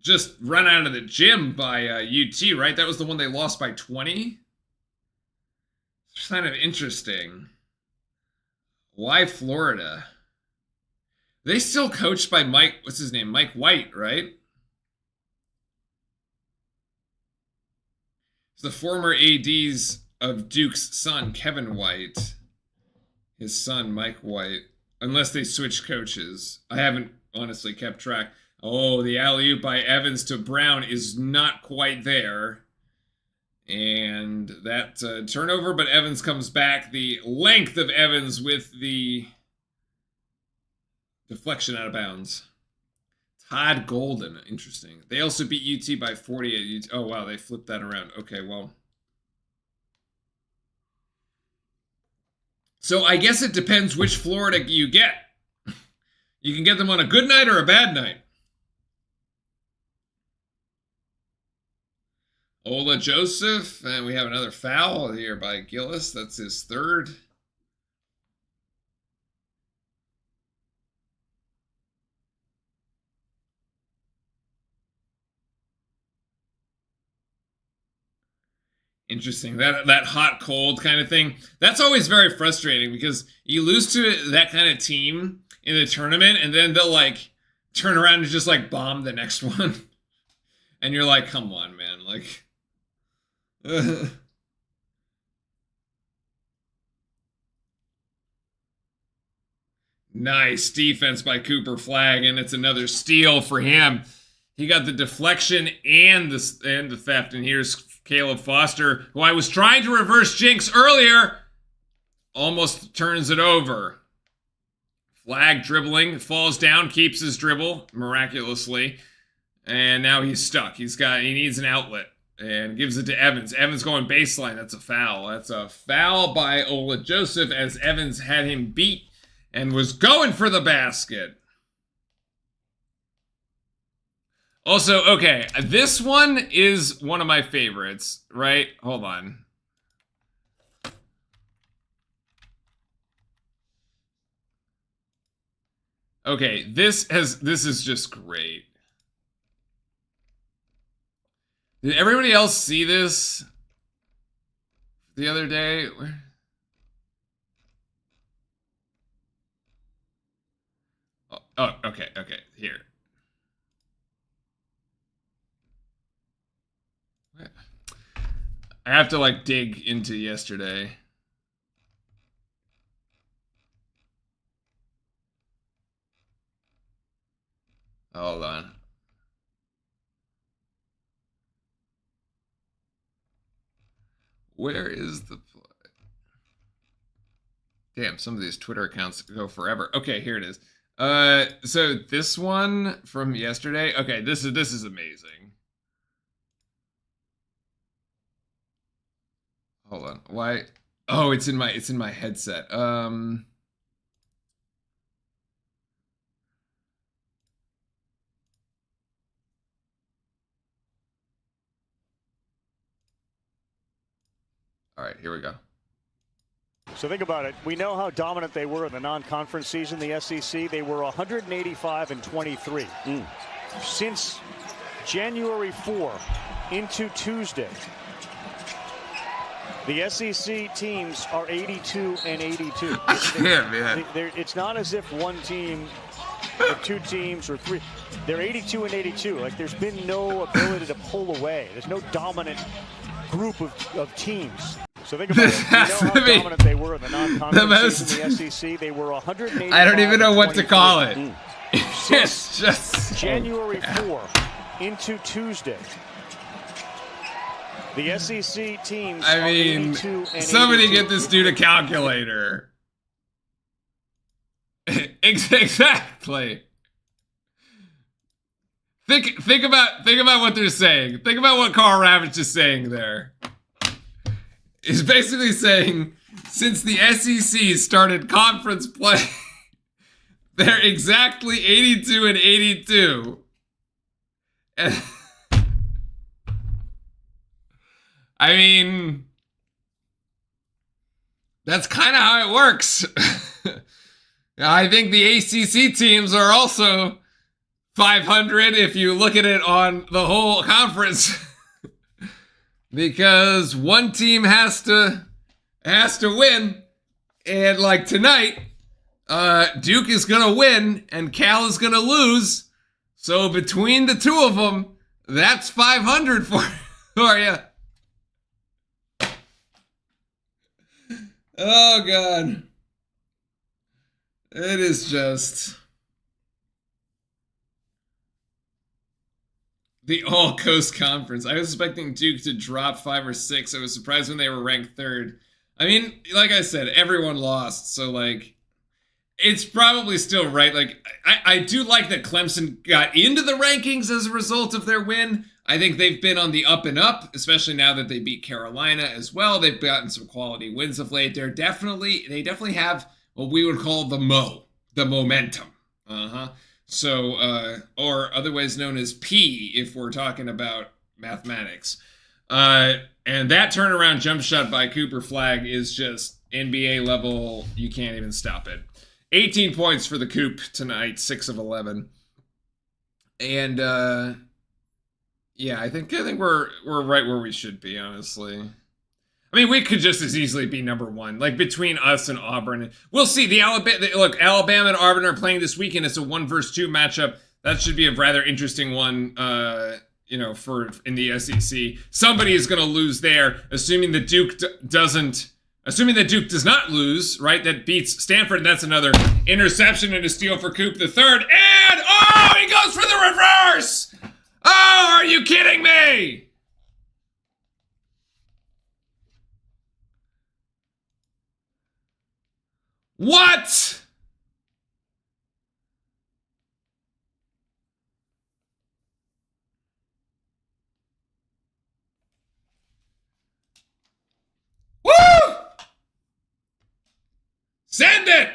just run out of the gym by UT, right? That was the one they lost by 20. It's kind of interesting. Why Florida? They still coached by Mike, what's his name? Mike White, right? It's the former ADs of Duke's son, Kevin White. His son, Mike White. Unless they switch coaches. I haven't honestly kept track. Oh, the alley-oop by Evans to Brown is not quite there. And that turnover, but Evans comes back. The length of Evans with the deflection out of bounds. Todd Golden, interesting. They also beat UT by 40 at UT. Oh, wow, they flipped that around. Okay, well. So I guess it depends which Florida you get. You can get them on a good night or a bad night. Ola Joseph, and we have another foul here by Gillis. That's his third. Interesting. That hot cold kind of thing. That's always very frustrating because you lose to that kind of team in the tournament, and then they'll like turn around and just like bomb the next one, and you're like, come on, man, like. Nice defense by Cooper Flagg, and it's another steal for him. He got the deflection and the theft, and here's Caleb Foster, who I was trying to reverse jinx earlier, almost turns it over. Flagg dribbling, falls down, keeps his dribble miraculously, and now he's stuck. He needs an outlet and gives it to Evans. Evans going baseline. That's a foul. That's a foul by Ola Joseph as Evans had him beat and was going for the basket. Also, okay, this one is one of my favorites, right? Hold on. Okay, this is just great. Did everybody else see this the other day? Oh, okay, here. I have to like dig into yesterday. Hold on. Where is the play? Damn, some of these Twitter accounts go forever. Okay, here it is. So this one from yesterday. Okay, this is amazing. Hold on. Why? Oh, it's in my headset. All right, here we go. So think about it. We know how dominant they were in the non-conference season, the SEC. They were 185-23. Since January 4 into Tuesday, the SEC teams are 82-82. Yeah, man. It's not as if one team or two teams or three. They're 82-82. Like, there's been no ability to pull away. There's no dominant group of teams. So think about it. You know how dominant they were in the non-conference season in the SEC. They were 185. I don't even know what to call it. It's just January 4 into Tuesday. The SEC teams. I mean, somebody get this dude a calculator. Exactly. Think about what they're saying. Think about what Carl Ravitch is saying there. He's basically saying, since the SEC started conference play, they're exactly 82-82. And I mean, that's kind of how it works. I think the ACC teams are also 500 if you look at it on the whole conference. Because one team has to win, and like tonight, Duke is gonna win and Cal is gonna lose. So between the two of them, that's 500 for you. Oh God, it is just the All Coast Conference. I was expecting Duke to drop 5 or 6. I was surprised when they were ranked 3rd. I mean, like I said, everyone lost. So, like, it's probably still right. Like, I do like that Clemson got into the rankings as a result of their win. I think they've been on the up and up, especially now that they beat Carolina as well. They've gotten some quality wins of late. They definitely have what we would call the momentum. So, or otherwise known as P if we're talking about mathematics. And that turnaround jump shot by Cooper Flagg is just NBA level. You can't even stop it. 18 points for the Coop tonight, 6 of 11. And yeah, I think we're right where we should be, honestly. I mean, we could just as easily be number one, like between us and Auburn. We'll see. Alabama and Auburn are playing this weekend. It's a 1 versus 2 matchup. That should be a rather interesting one. For in the SEC, somebody is going to lose there. Assuming that Duke does not lose, right? That beats Stanford. And that's another interception and a steal for Coop the third. And he goes for the reverse. Oh, are you kidding me? What? Woo! Send it!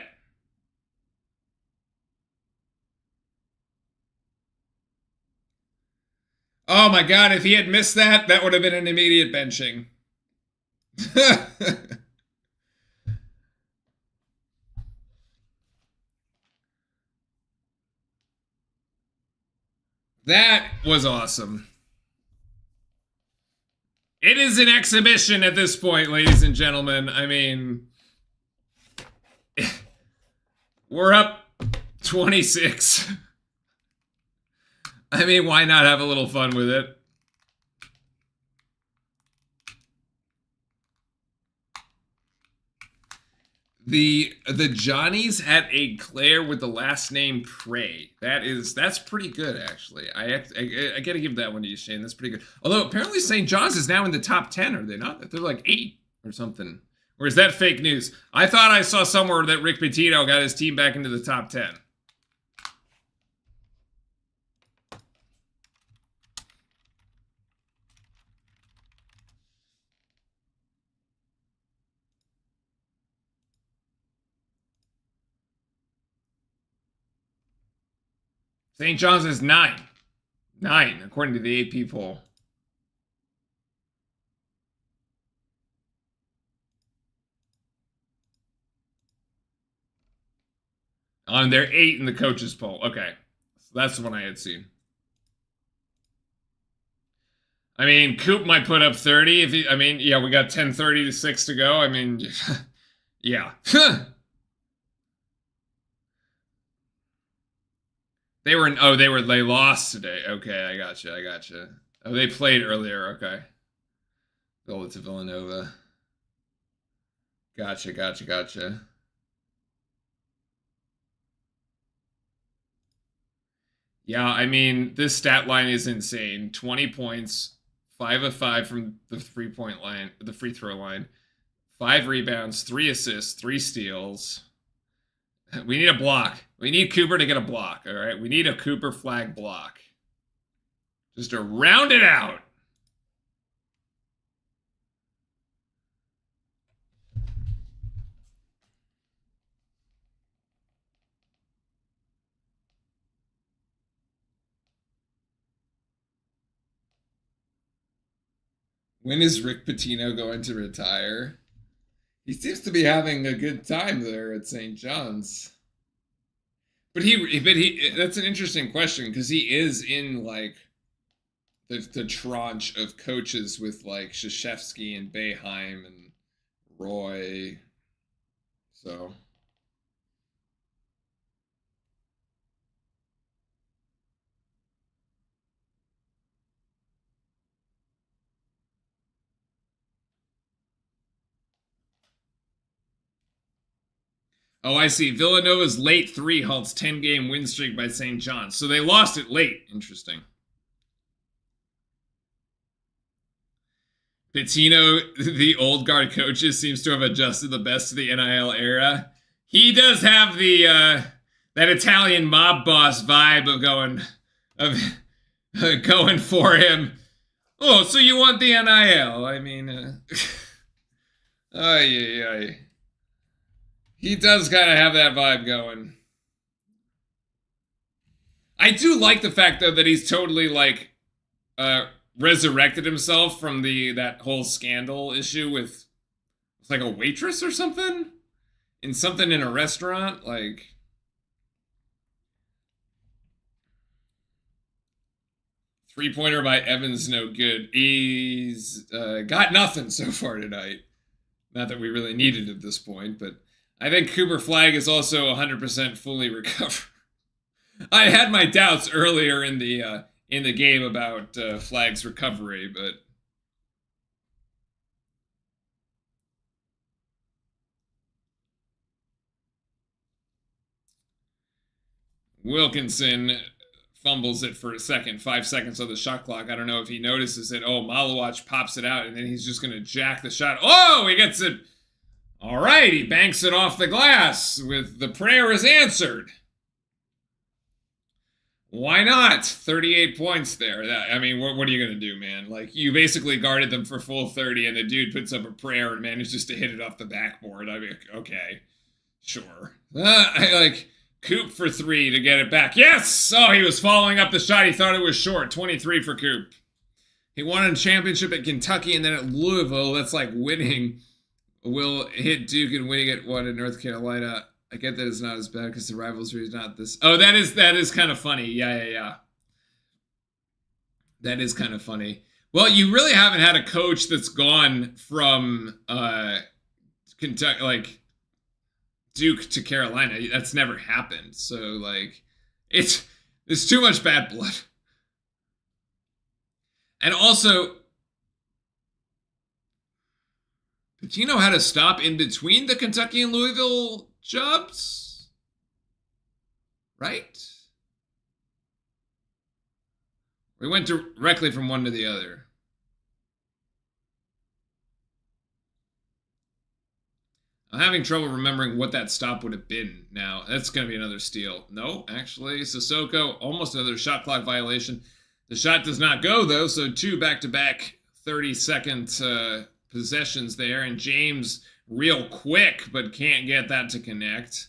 Oh my God, if he had missed that, that would have been an immediate benching. That was awesome. It is an exhibition at this point, ladies and gentlemen. I mean, we're up 26. I mean, why not have a little fun with it? The Johnnies had a Claire with the last name Prey. That's pretty good, actually. I gotta give that one to you, Shane. That's pretty good. Although apparently St. John's is now in the top 10, are they not? They're like 8 or something. Or is that fake news? I thought I saw somewhere that Rick Pitino got his team back into the top 10. St. John's is 9. 9, according to the AP poll. They're 8 in the coaches poll. Okay. So that's the one I had seen. I mean, Coop might put up 30. We got 10:30 to 6 to go. I mean, yeah. They lost today. Okay, I gotcha. Oh, they played earlier. Okay. Go to Villanova. Gotcha. Yeah, I mean, this stat line is insane. 20 points, 5 of 5 from the 3-point line, the free throw line, 5 rebounds, 3 assists, 3 steals. We need a block. We need Cooper to get a block, all right? We need a Cooper Flagg block. Just to round it out. When is Rick Pitino going to retire? He seems to be having a good time there at St. John's. But that's an interesting question because he is in like the tranche of coaches with like Krzyzewski and Boeheim and Roy. So oh, I see. Villanova's late 3 halts 10-game win streak by St. John's. So they lost it late. Interesting. Pitino, the old guard coaches, seems to have adjusted the best to the NIL era. He does have the that Italian mob boss vibe of going for him. Oh, so you want the NIL? I mean, he does kind of have that vibe going. I do like the fact, though, that he's totally, like, resurrected himself from that whole scandal issue with, it's like a waitress or something in a restaurant, like. Three-pointer by Evans, no good. He's got nothing so far tonight. Not that we really needed at this point, but I think Cooper Flagg is also 100% fully recovered. I had my doubts earlier in the game about Flagg's recovery, but Wilkinson fumbles it for a second, 5 seconds on the shot clock. I don't know if he notices it. Oh, Malawach pops it out, and then he's just going to jack the shot. Oh, he gets it. All right, he banks it off the glass with the prayer is answered. Why not? 38 points there. I mean, what are you going to do, man? Like, you basically guarded them for full 30, and the dude puts up a prayer and manages to hit it off the backboard. I mean, okay, sure. Coop for 3 to get it back. Yes! Oh, he was following up the shot. He thought it was short. 23 for Coop. He won a championship at Kentucky and then at Louisville. That's like winning. Will hit Duke and winning at one in North Carolina. I get that it's not as bad because the rivalry is not this. Oh, that is kind of funny. Yeah. That is kind of funny. Well, you really haven't had a coach that's gone from Kentucky, like Duke to Carolina. That's never happened. So like it's too much bad blood. And also, did you know how to stop in between the Kentucky and Louisville jobs? Right? We went directly from one to the other. I'm having trouble remembering what that stop would have been now. That's going to be another steal. No, actually, Sissoko, almost another shot clock violation. The shot does not go, though, so 2 back-to-back 30-second possessions there. And James real quick, but can't get that to connect.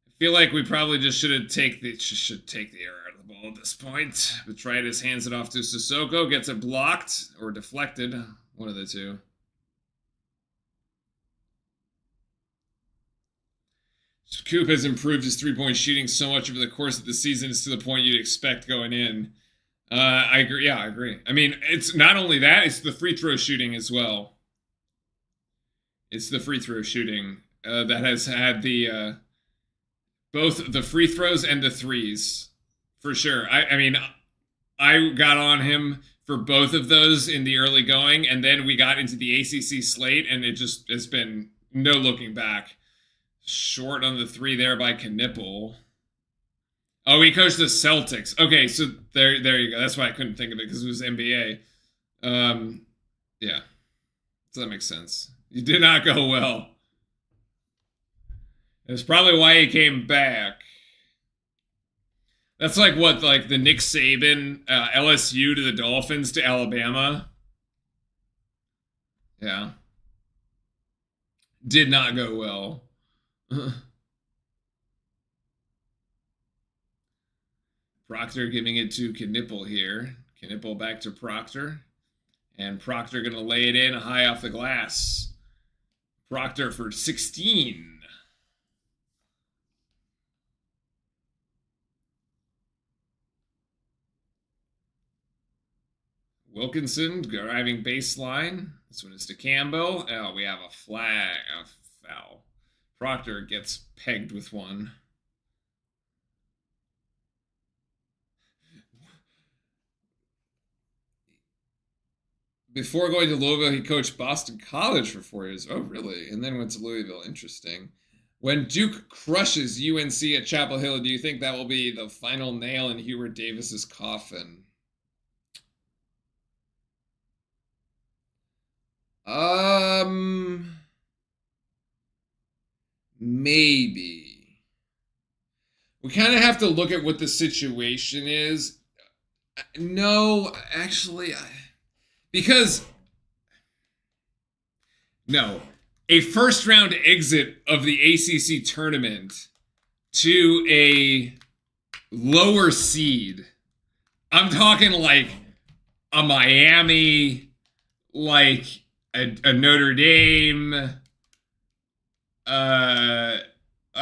I feel like we probably just should take the error out of the ball at this point. Petritis hands it off to Sissoko, gets it blocked or deflected. One of the two. Coop has improved his three-point shooting so much over the course of the season. It's to the point you'd expect going in. I agree. Yeah, I agree. I mean, it's not only that, it's the free throw shooting as well. It's the free throw shooting that has had the both the free throws and the threes, for sure. I mean, I got on him for both of those in the early going, and then we got into the ACC slate, and it's been no looking back. Short on the 3 there by Knipple. Oh, he coached the Celtics. Okay, so there you go. That's why I couldn't think of it, because it was NBA. Yeah. So that makes sense. He did not go well. That's probably why he came back. That's like what, like the Nick Saban, LSU to the Dolphins to Alabama. Yeah. Did not go well. Proctor giving it to Knipple here. Knipple back to Proctor. And Proctor going to lay it in high off the glass. Proctor for 16. Wilkinson driving baseline. This one is to Campbell. Oh, we have a flag. A foul. Proctor gets pegged with one. Before going to Louisville, he coached Boston College for 4 years. Oh, really? And then went to Louisville. Interesting. When Duke crushes UNC at Chapel Hill, do you think that will be the final nail in Hubert Davis's coffin? Maybe. We kind of have to look at what the situation is. No, actually, because no, a first round exit of the ACC tournament to a lower seed. I'm talking like a Miami, like a Notre Dame, a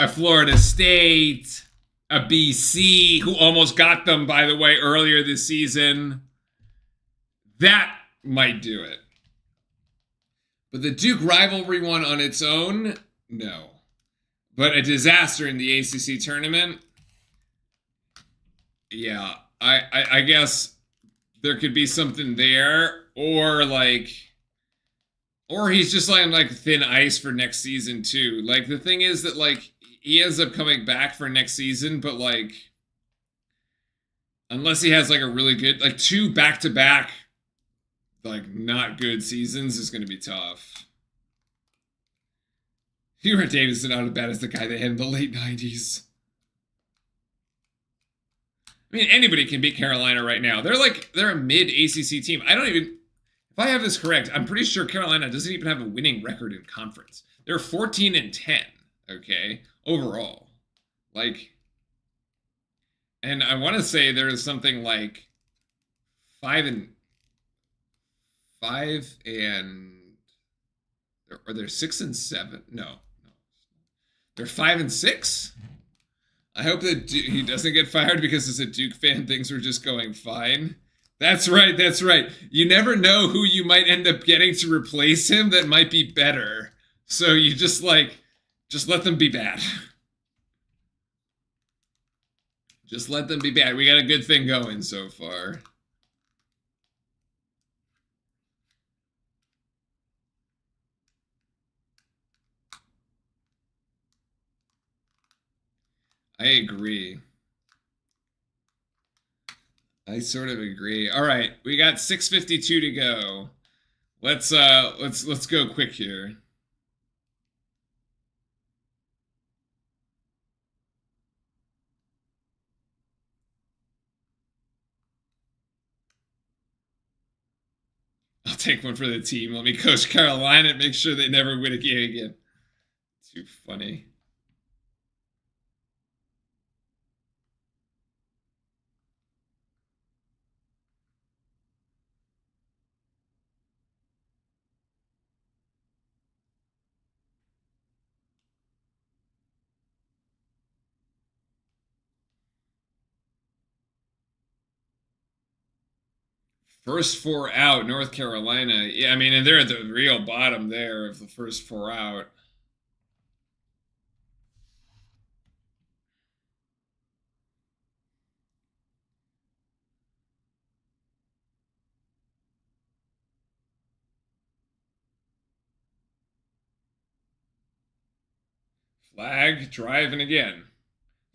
Florida State, a BC, who almost got them, by the way, earlier this season. That might do it. But the Duke rivalry one on its own, no. But a disaster in the ACC tournament, yeah. I guess there could be something there, or he's just on like thin ice for next season too. Like the thing is that like he ends up coming back for next season, but like unless he has like a really good, like 2 back-to-back like not good seasons is going to be tough. Hubert Davis is not as bad as the guy they had in the late 90s. I mean, anybody can beat Carolina right now. They're a mid-ACC team. If I have this correct, I'm pretty sure Carolina doesn't even have a winning record in conference. They're 14-10, okay, overall. And I want to say there's something like 5 or they're 6-7. No. They're 5-6. I hope that he doesn't get fired because as a Duke fan, things are just going fine. That's right. You never know who you might end up getting to replace him that might be better. So you just let them be bad. Just let them be bad. We got a good thing going so far. I agree. I sort of agree. All right, we got 6:52 to go. Let's go quick here. I'll take one for the team. Let me coach Carolina and make sure they never win a game again. Too funny. First 4 out, North Carolina. Yeah, I mean, and they're at the real bottom there of the first 4 out. Flag, driving again.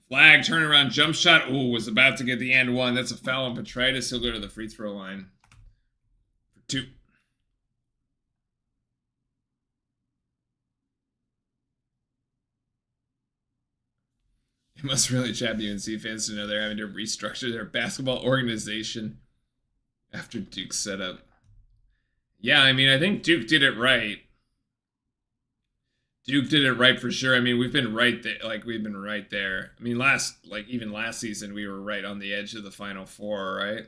Flag, turnaround, jump shot. Oh, was about to get the and one. That's a foul on Petritis. He'll go to the free throw line. For 2. It must really chat UNC fans to know they're having to restructure their basketball organization after Duke's setup. Yeah, I mean, I think Duke did it right. Duke did it right for sure. I mean, we've been right there. We've been right there. I mean, even last season, we were right on the edge of the Final Four, right?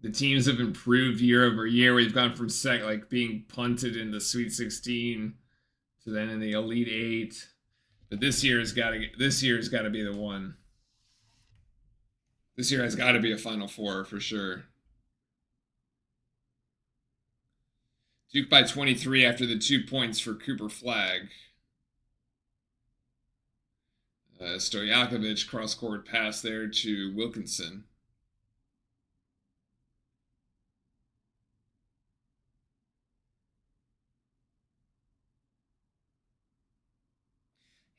The teams have improved year over year. We've gone from being punted in the Sweet 16 to then in the Elite 8. But this year has got to be the one. This year has got to be a Final Four for sure. Duke by 23 after the 2 points for Cooper Flag. Stojakovic cross-court pass there to Wilkinson.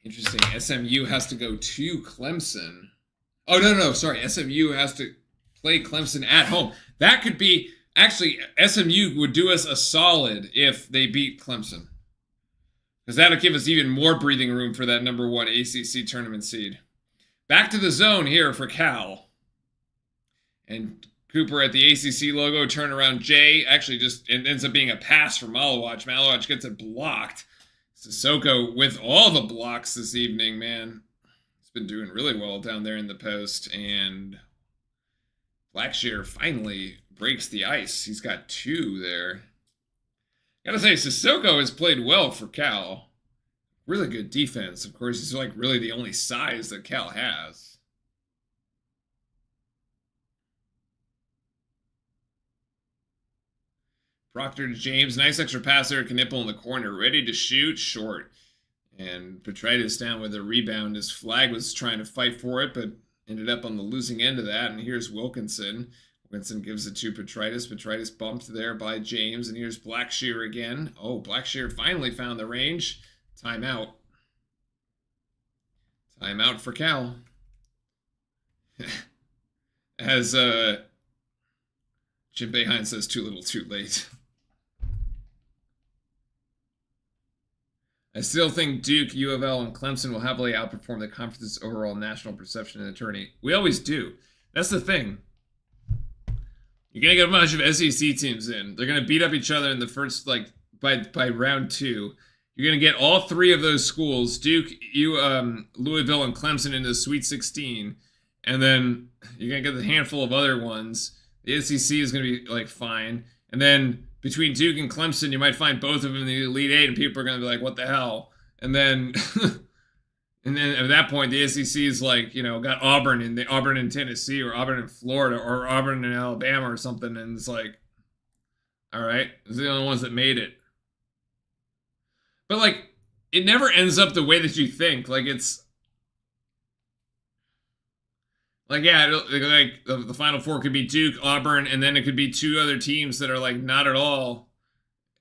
Interesting. SMU has to go to Clemson. Oh, no, sorry. SMU has to play Clemson at home. That could be... Actually, SMU would do us a solid if they beat Clemson. Because that'll give us even more breathing room for that number 1 ACC tournament seed. Back to the zone here for Cal. And Cooper at the ACC logo, turnaround J. Actually, it ends up being a pass for Malawach. Malawach gets it blocked. Sissoko with all the blocks this evening, man. He's been doing really well down there in the post, and Blackshear finally breaks the ice. He's got 2 there. Gotta say, Sissoko has played well for Cal. Really good defense. Of course, he's like really the only size that Cal has. Proctor to James. Nice extra pass there. Knipple in the corner. Ready to shoot. Short. And Petritis down with a rebound. His flag was trying to fight for it, but ended up on the losing end of that. And here's Wilkinson. Wilkinson gives it to Petritis. Petritis bumped there by James. And here's Blackshear again. Oh, Blackshear finally found the range. Timeout. Timeout for Cal. As Jim Boeheim says, too little, too late. I still think Duke, U of L, and Clemson will happily outperform the conference's overall national perception and tourney. We always do. That's the thing. You're going to get a bunch of SEC teams in. They're going to beat up each other in the first, like, by round 2. You're going to get all 3 of those schools, Duke, Louisville, and Clemson, into the Sweet 16. And then you're going to get the handful of other ones. The SEC is going to be, like, fine. And then between Duke and Clemson, you might find both of them in the Elite 8, and people are going to be like, what the hell? And then and then at that point, the SEC is like, you know, got Auburn in Tennessee, or Auburn in Florida, or Auburn in Alabama or something. And it's like, all right, those are the only ones that made it. But, like, it never ends up the way that you think. Like, it's like, yeah, like the Final Four could be Duke, Auburn, and then it could be 2 other teams that are like not at all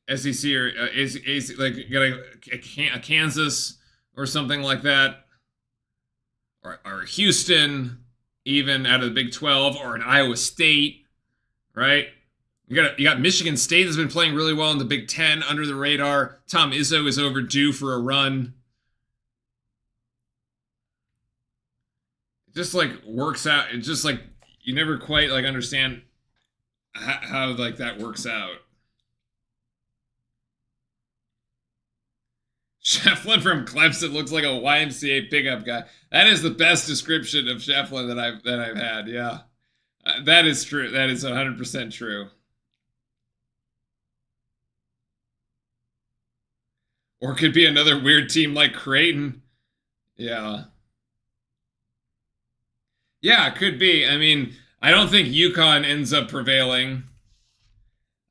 SEC or like you got a Kansas or something like that, or Houston, even out of the Big 12, or an Iowa State, right? You got Michigan State that's been playing really well in the Big 10 under the radar. Tom Izzo is overdue for a run. It just like works out. It's just like you never quite like understand how like that works out. Shefflin from Clemson looks like a YMCA pickup guy. That is the best description of Shefflin that I've had. Yeah, that is true. That is 100% true. Or it could be another weird team like Creighton. Yeah. Yeah, it could be. I mean, I don't think UConn ends up prevailing.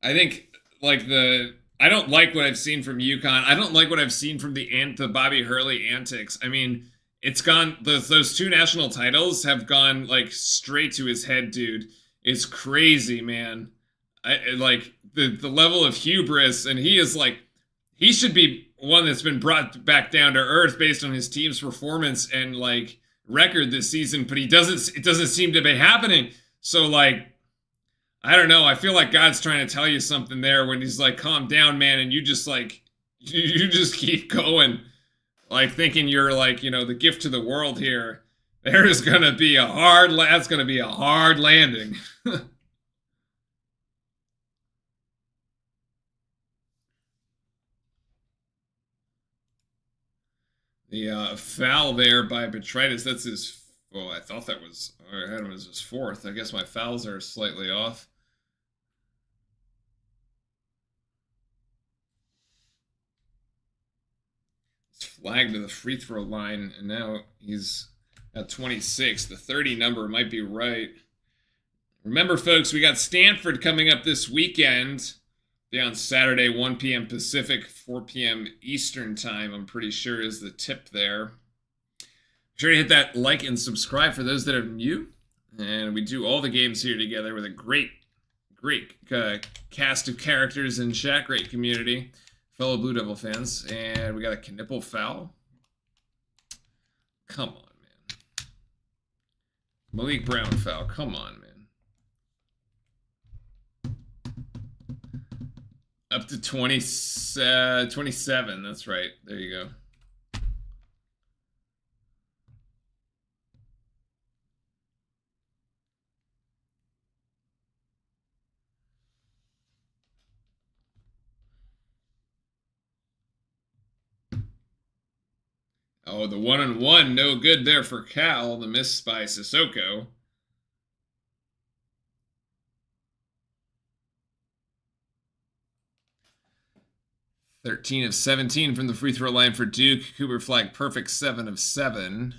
I think, like, I don't like what I've seen from UConn. I don't like what I've seen from the Bobby Hurley antics. I mean, it's gone, those 2 national titles have gone, like, straight to his head, dude. It's crazy, man. Like, the level of hubris, and he is, like, he should be one that's been brought back down to earth based on his team's performance and, like, record this season, but it doesn't seem to be happening. So, like, I don't know. I feel like God's trying to tell you something there when he's like, calm down, man, and you just, like, you just keep going, like, thinking you're, like, you know, the gift to the world here. That's gonna be a hard landing. The foul there by Petritis, that's his, well, I thought that was, I had him as his 4th. I guess my fouls are slightly off. He's flagged to the free throw line, and now he's at 26. The 30 number might be right. Remember, folks, we got Stanford coming up this weekend. Be on Saturday, 1 p.m. Pacific, 4 p.m. Eastern time, I'm pretty sure is the tip there. Be sure to hit that like and subscribe for those that are new. And we do all the games here together with a great cast of characters in chat, great community, fellow Blue Devil fans. And we got a Knipple foul. Come on, man. Malik Brown foul. Come on, man. Up to 27. That's right. There you go. Oh, the 1-on-1, no good there for Cal. The miss by Sissoko. "13 of 17 from the free throw line for Duke. Cooper Flag perfect 7 of 7.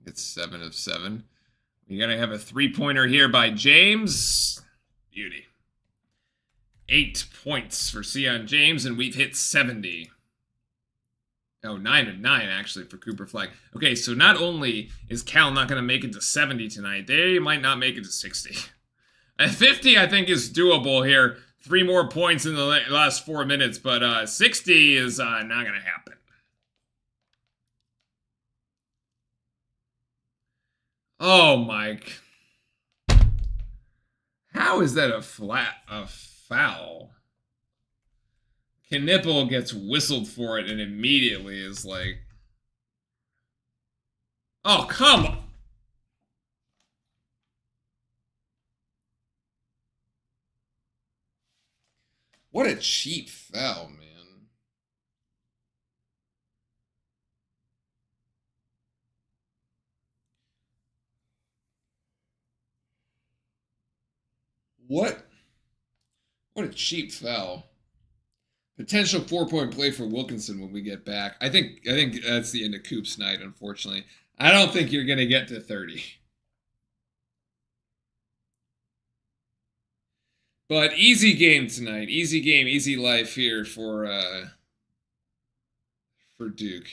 It's 7 of 7. We gotta have a three-pointer here by James. Beauty. 8 points for Sion James, and we've hit 70. Oh, 9 of 9, actually, for Cooper Flag. Okay, so not only is Cal not going to make it to 70 tonight, they might not make it to 60. At 50, I think, is doable here. 3 more points in the last 4 minutes, but 60 is not going to happen. Oh, Mike. How is that a foul? Knipple gets whistled for it and immediately is like, oh, come on. What a cheap foul, man. What a cheap foul. Potential 4-point play for Wilkinson when we get back. I think that's the end of Coop's night, unfortunately. I don't think you're going to get to 30. But easy game tonight. Easy game, easy life here for Duke.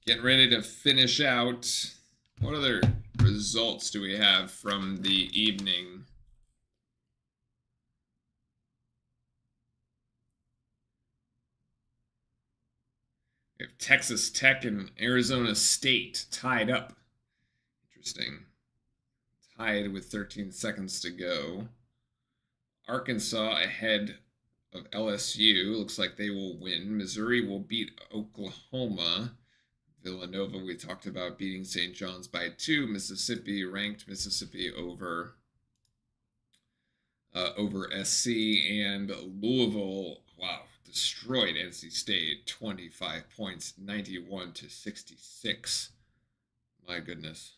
Getting ready to finish out. What other results do we have from the evening? We have Texas Tech and Arizona State tied up. Interesting. Tied with 13 seconds to go. Arkansas ahead of LSU. Looks like they will win. Missouri will beat Oklahoma. Villanova, we talked about beating St. John's by 2. Mississippi, ranked Mississippi over SC, and Louisville, wow, destroyed NC State, 25 points, 91-66. My goodness.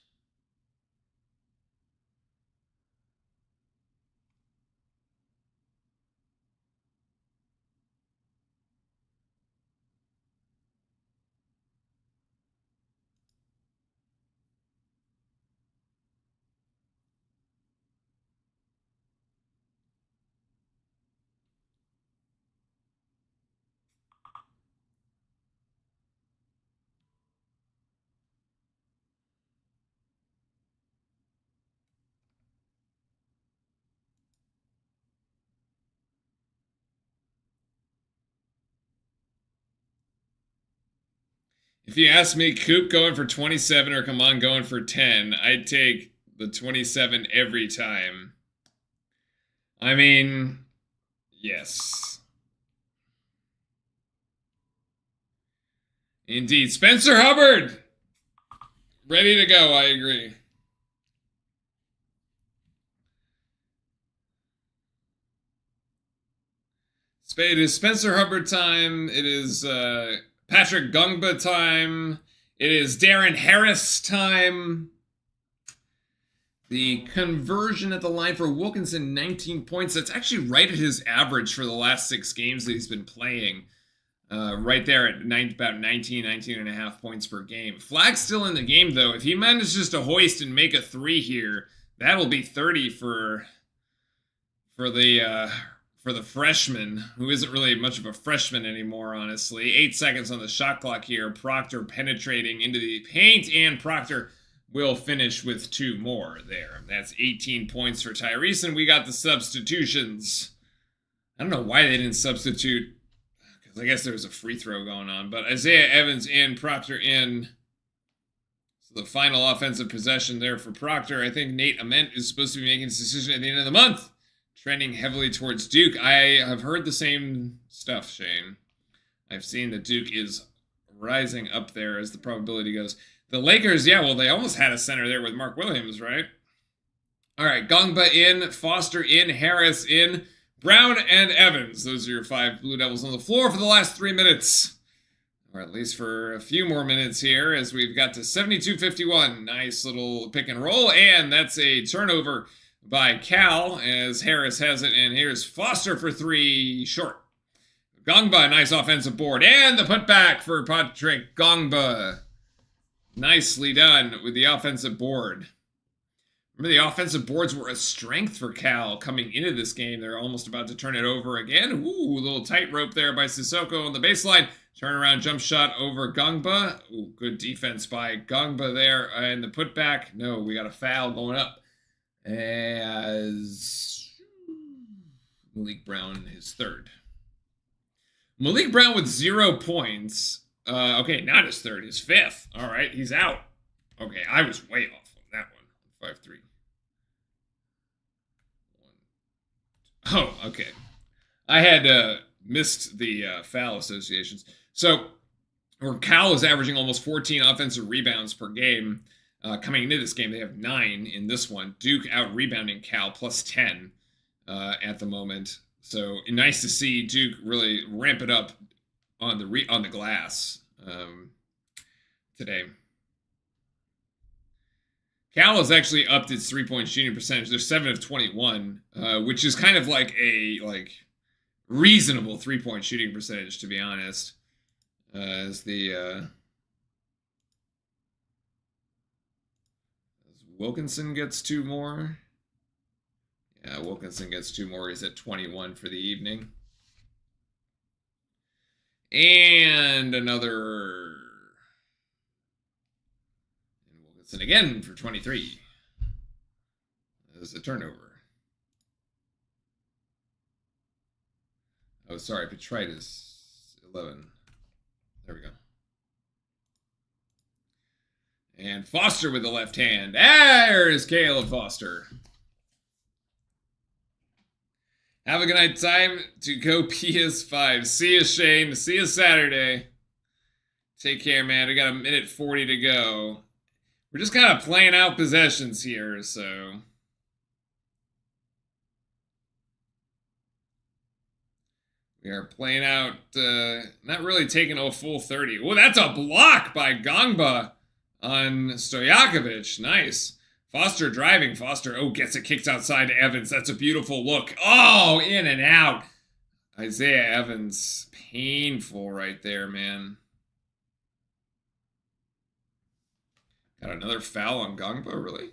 If you ask me, Coop going for 27 or come on going for 10, I'd take the 27 every time. I mean, yes. Indeed. Spencer Hubbard! Ready to go, I agree. It is Spencer Hubbard time. It is Patrick Gungba time. It is Darren Harris time. The conversion at the line for Wilkinson, 19 points. That's actually right at his average for the last 6 games that he's been playing. Right there at about 19 and a half points per game. Flag's still in the game, though. If he manages to hoist and make a 3 here, that'll be 30 for the freshman, who isn't really much of a freshman anymore, honestly. 8 seconds on the shot clock here. Proctor penetrating into the paint, and Proctor will finish with 2 more there. That's 18 points for Tyrese, and we got the substitutions. I don't know why they didn't substitute, because I guess there was a free throw going on. But Isaiah Evans in, Proctor in, So the final offensive possession there for Proctor. I think Nate Ament is supposed to be making his decision at the end of the month, trending heavily towards Duke. I have heard the same stuff, Shane. I've seen that Duke is rising up there as the probability goes. The Lakers, yeah, well, they almost had a center there with Mark Williams, right? All right, Gongba in, Foster in, Harris in, Brown and Evans. Those are your 5 Blue Devils on the floor for the last 3 minutes. Or at least for a few more minutes here as we've got to 72-51. Nice little pick and roll. And that's a turnover by Cal as Harris has it. And here's Foster for 3, short. Gongba, nice offensive board. And the putback for Patrick Gongba. Nicely done with the offensive board. Remember, the offensive boards were a strength for Cal coming into this game. They're almost about to turn it over again. Ooh, a little tightrope there by Sissoko on the baseline. Turnaround jump shot over Gongba. Ooh, good defense by Gongba there. And the putback. No, we got a foul going up. As Malik Brown is third. Malik Brown with 0 points. Okay, not his third, his fifth. All right, he's out. Okay, I was way off on that one. 5-3. Oh, okay. I had missed the foul associations. So, Cal is averaging almost 14 offensive rebounds per game. Coming into this game, they have 9 in this one. Duke out-rebounding Cal, plus 10 at the moment. So, nice to see Duke really ramp it up on the glass today. Cal has actually upped its 3-point shooting percentage. They're 7 of 21, which is kind of like a reasonable 3-point shooting percentage, to be honest. As Wilkinson gets 2 more. Yeah, Wilkinson gets 2 more. He's at 21 for the evening. And another. And Wilkinson again for 23. There's a turnover. Oh, sorry, Petritis 11. There we go. And Foster with the left hand. There's Caleb Foster. Have a good night. Time to go PS5. See you, Shane. See you Saturday. Take care, man. We got a minute 40 to go. We're just kind of playing out possessions here, so. We are playing out, not really taking a full 30. Oh, that's a block by Gongba on Stojakovic. Nice. Foster driving. Foster, gets it kicked outside to Evans. That's a beautiful look. Oh, in and out. Isaiah Evans. Painful right there, man. Got another foul on Gongba, really?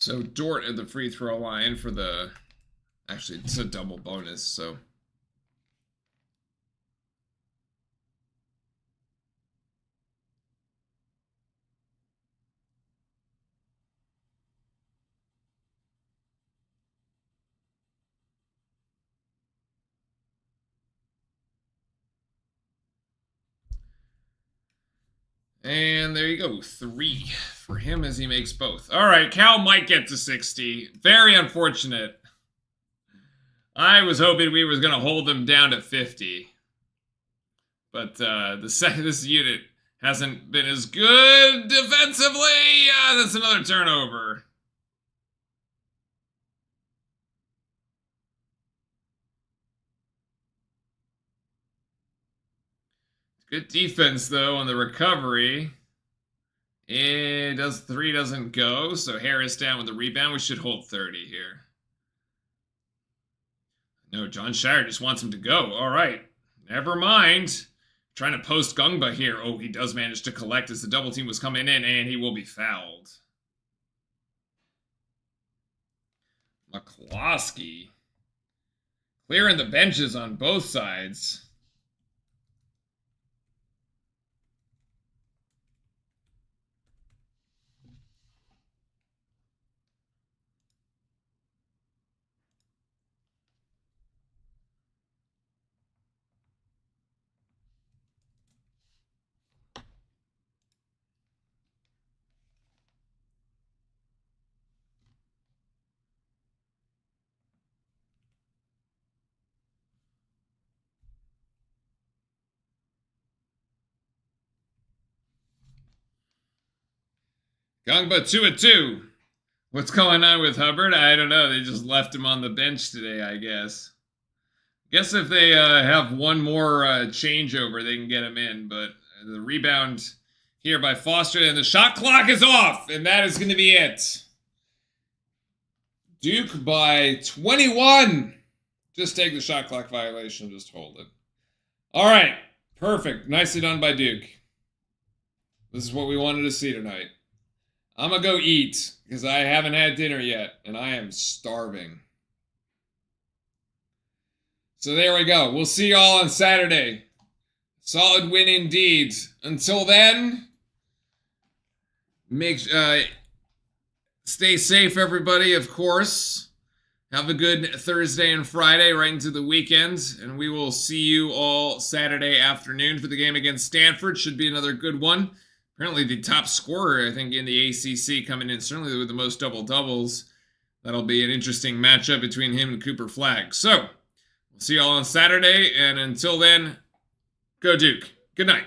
So Dort at the free throw line for the, actually it's a double bonus, so. And there you go, 3 for him as he makes both. All right, Cal might get to 60. Very unfortunate. I was hoping we was going to hold them down to 50. But this unit hasn't been as good defensively. That's another turnover. Good defense, though, on the recovery. 3 doesn't go, so Harris down with the rebound. We should hold 30 here. No, John Shire just wants him to go. All right. Never mind. Trying to post Gungba here. Oh, he does manage to collect as the double team was coming in, and he will be fouled. McCloskey. Clearing the benches on both sides. Gungba 2-2. What's going on with Hubbard? I don't know. They just left him on the bench today, I guess. Guess if they have one more changeover, they can get him in. But the rebound here by Foster, and the shot clock is off, and that is going to be it. Duke by 21. Just take the shot clock violation, just hold it. All right, perfect. Nicely done by Duke. This is what we wanted to see tonight. I'm going to go eat because I haven't had dinner yet, and I am starving. So there we go. We'll see y'all on Saturday. Solid win indeed. Until then, stay safe, everybody, of course. Have a good Thursday and Friday right into the weekend, and we will see you all Saturday afternoon for the game against Stanford. Should be another good one. Apparently the top scorer, I think, in the ACC coming in, certainly with the most double-doubles. That'll be an interesting matchup between him and Cooper Flagg. So, we'll see you all on Saturday, and until then, go Duke. Good night.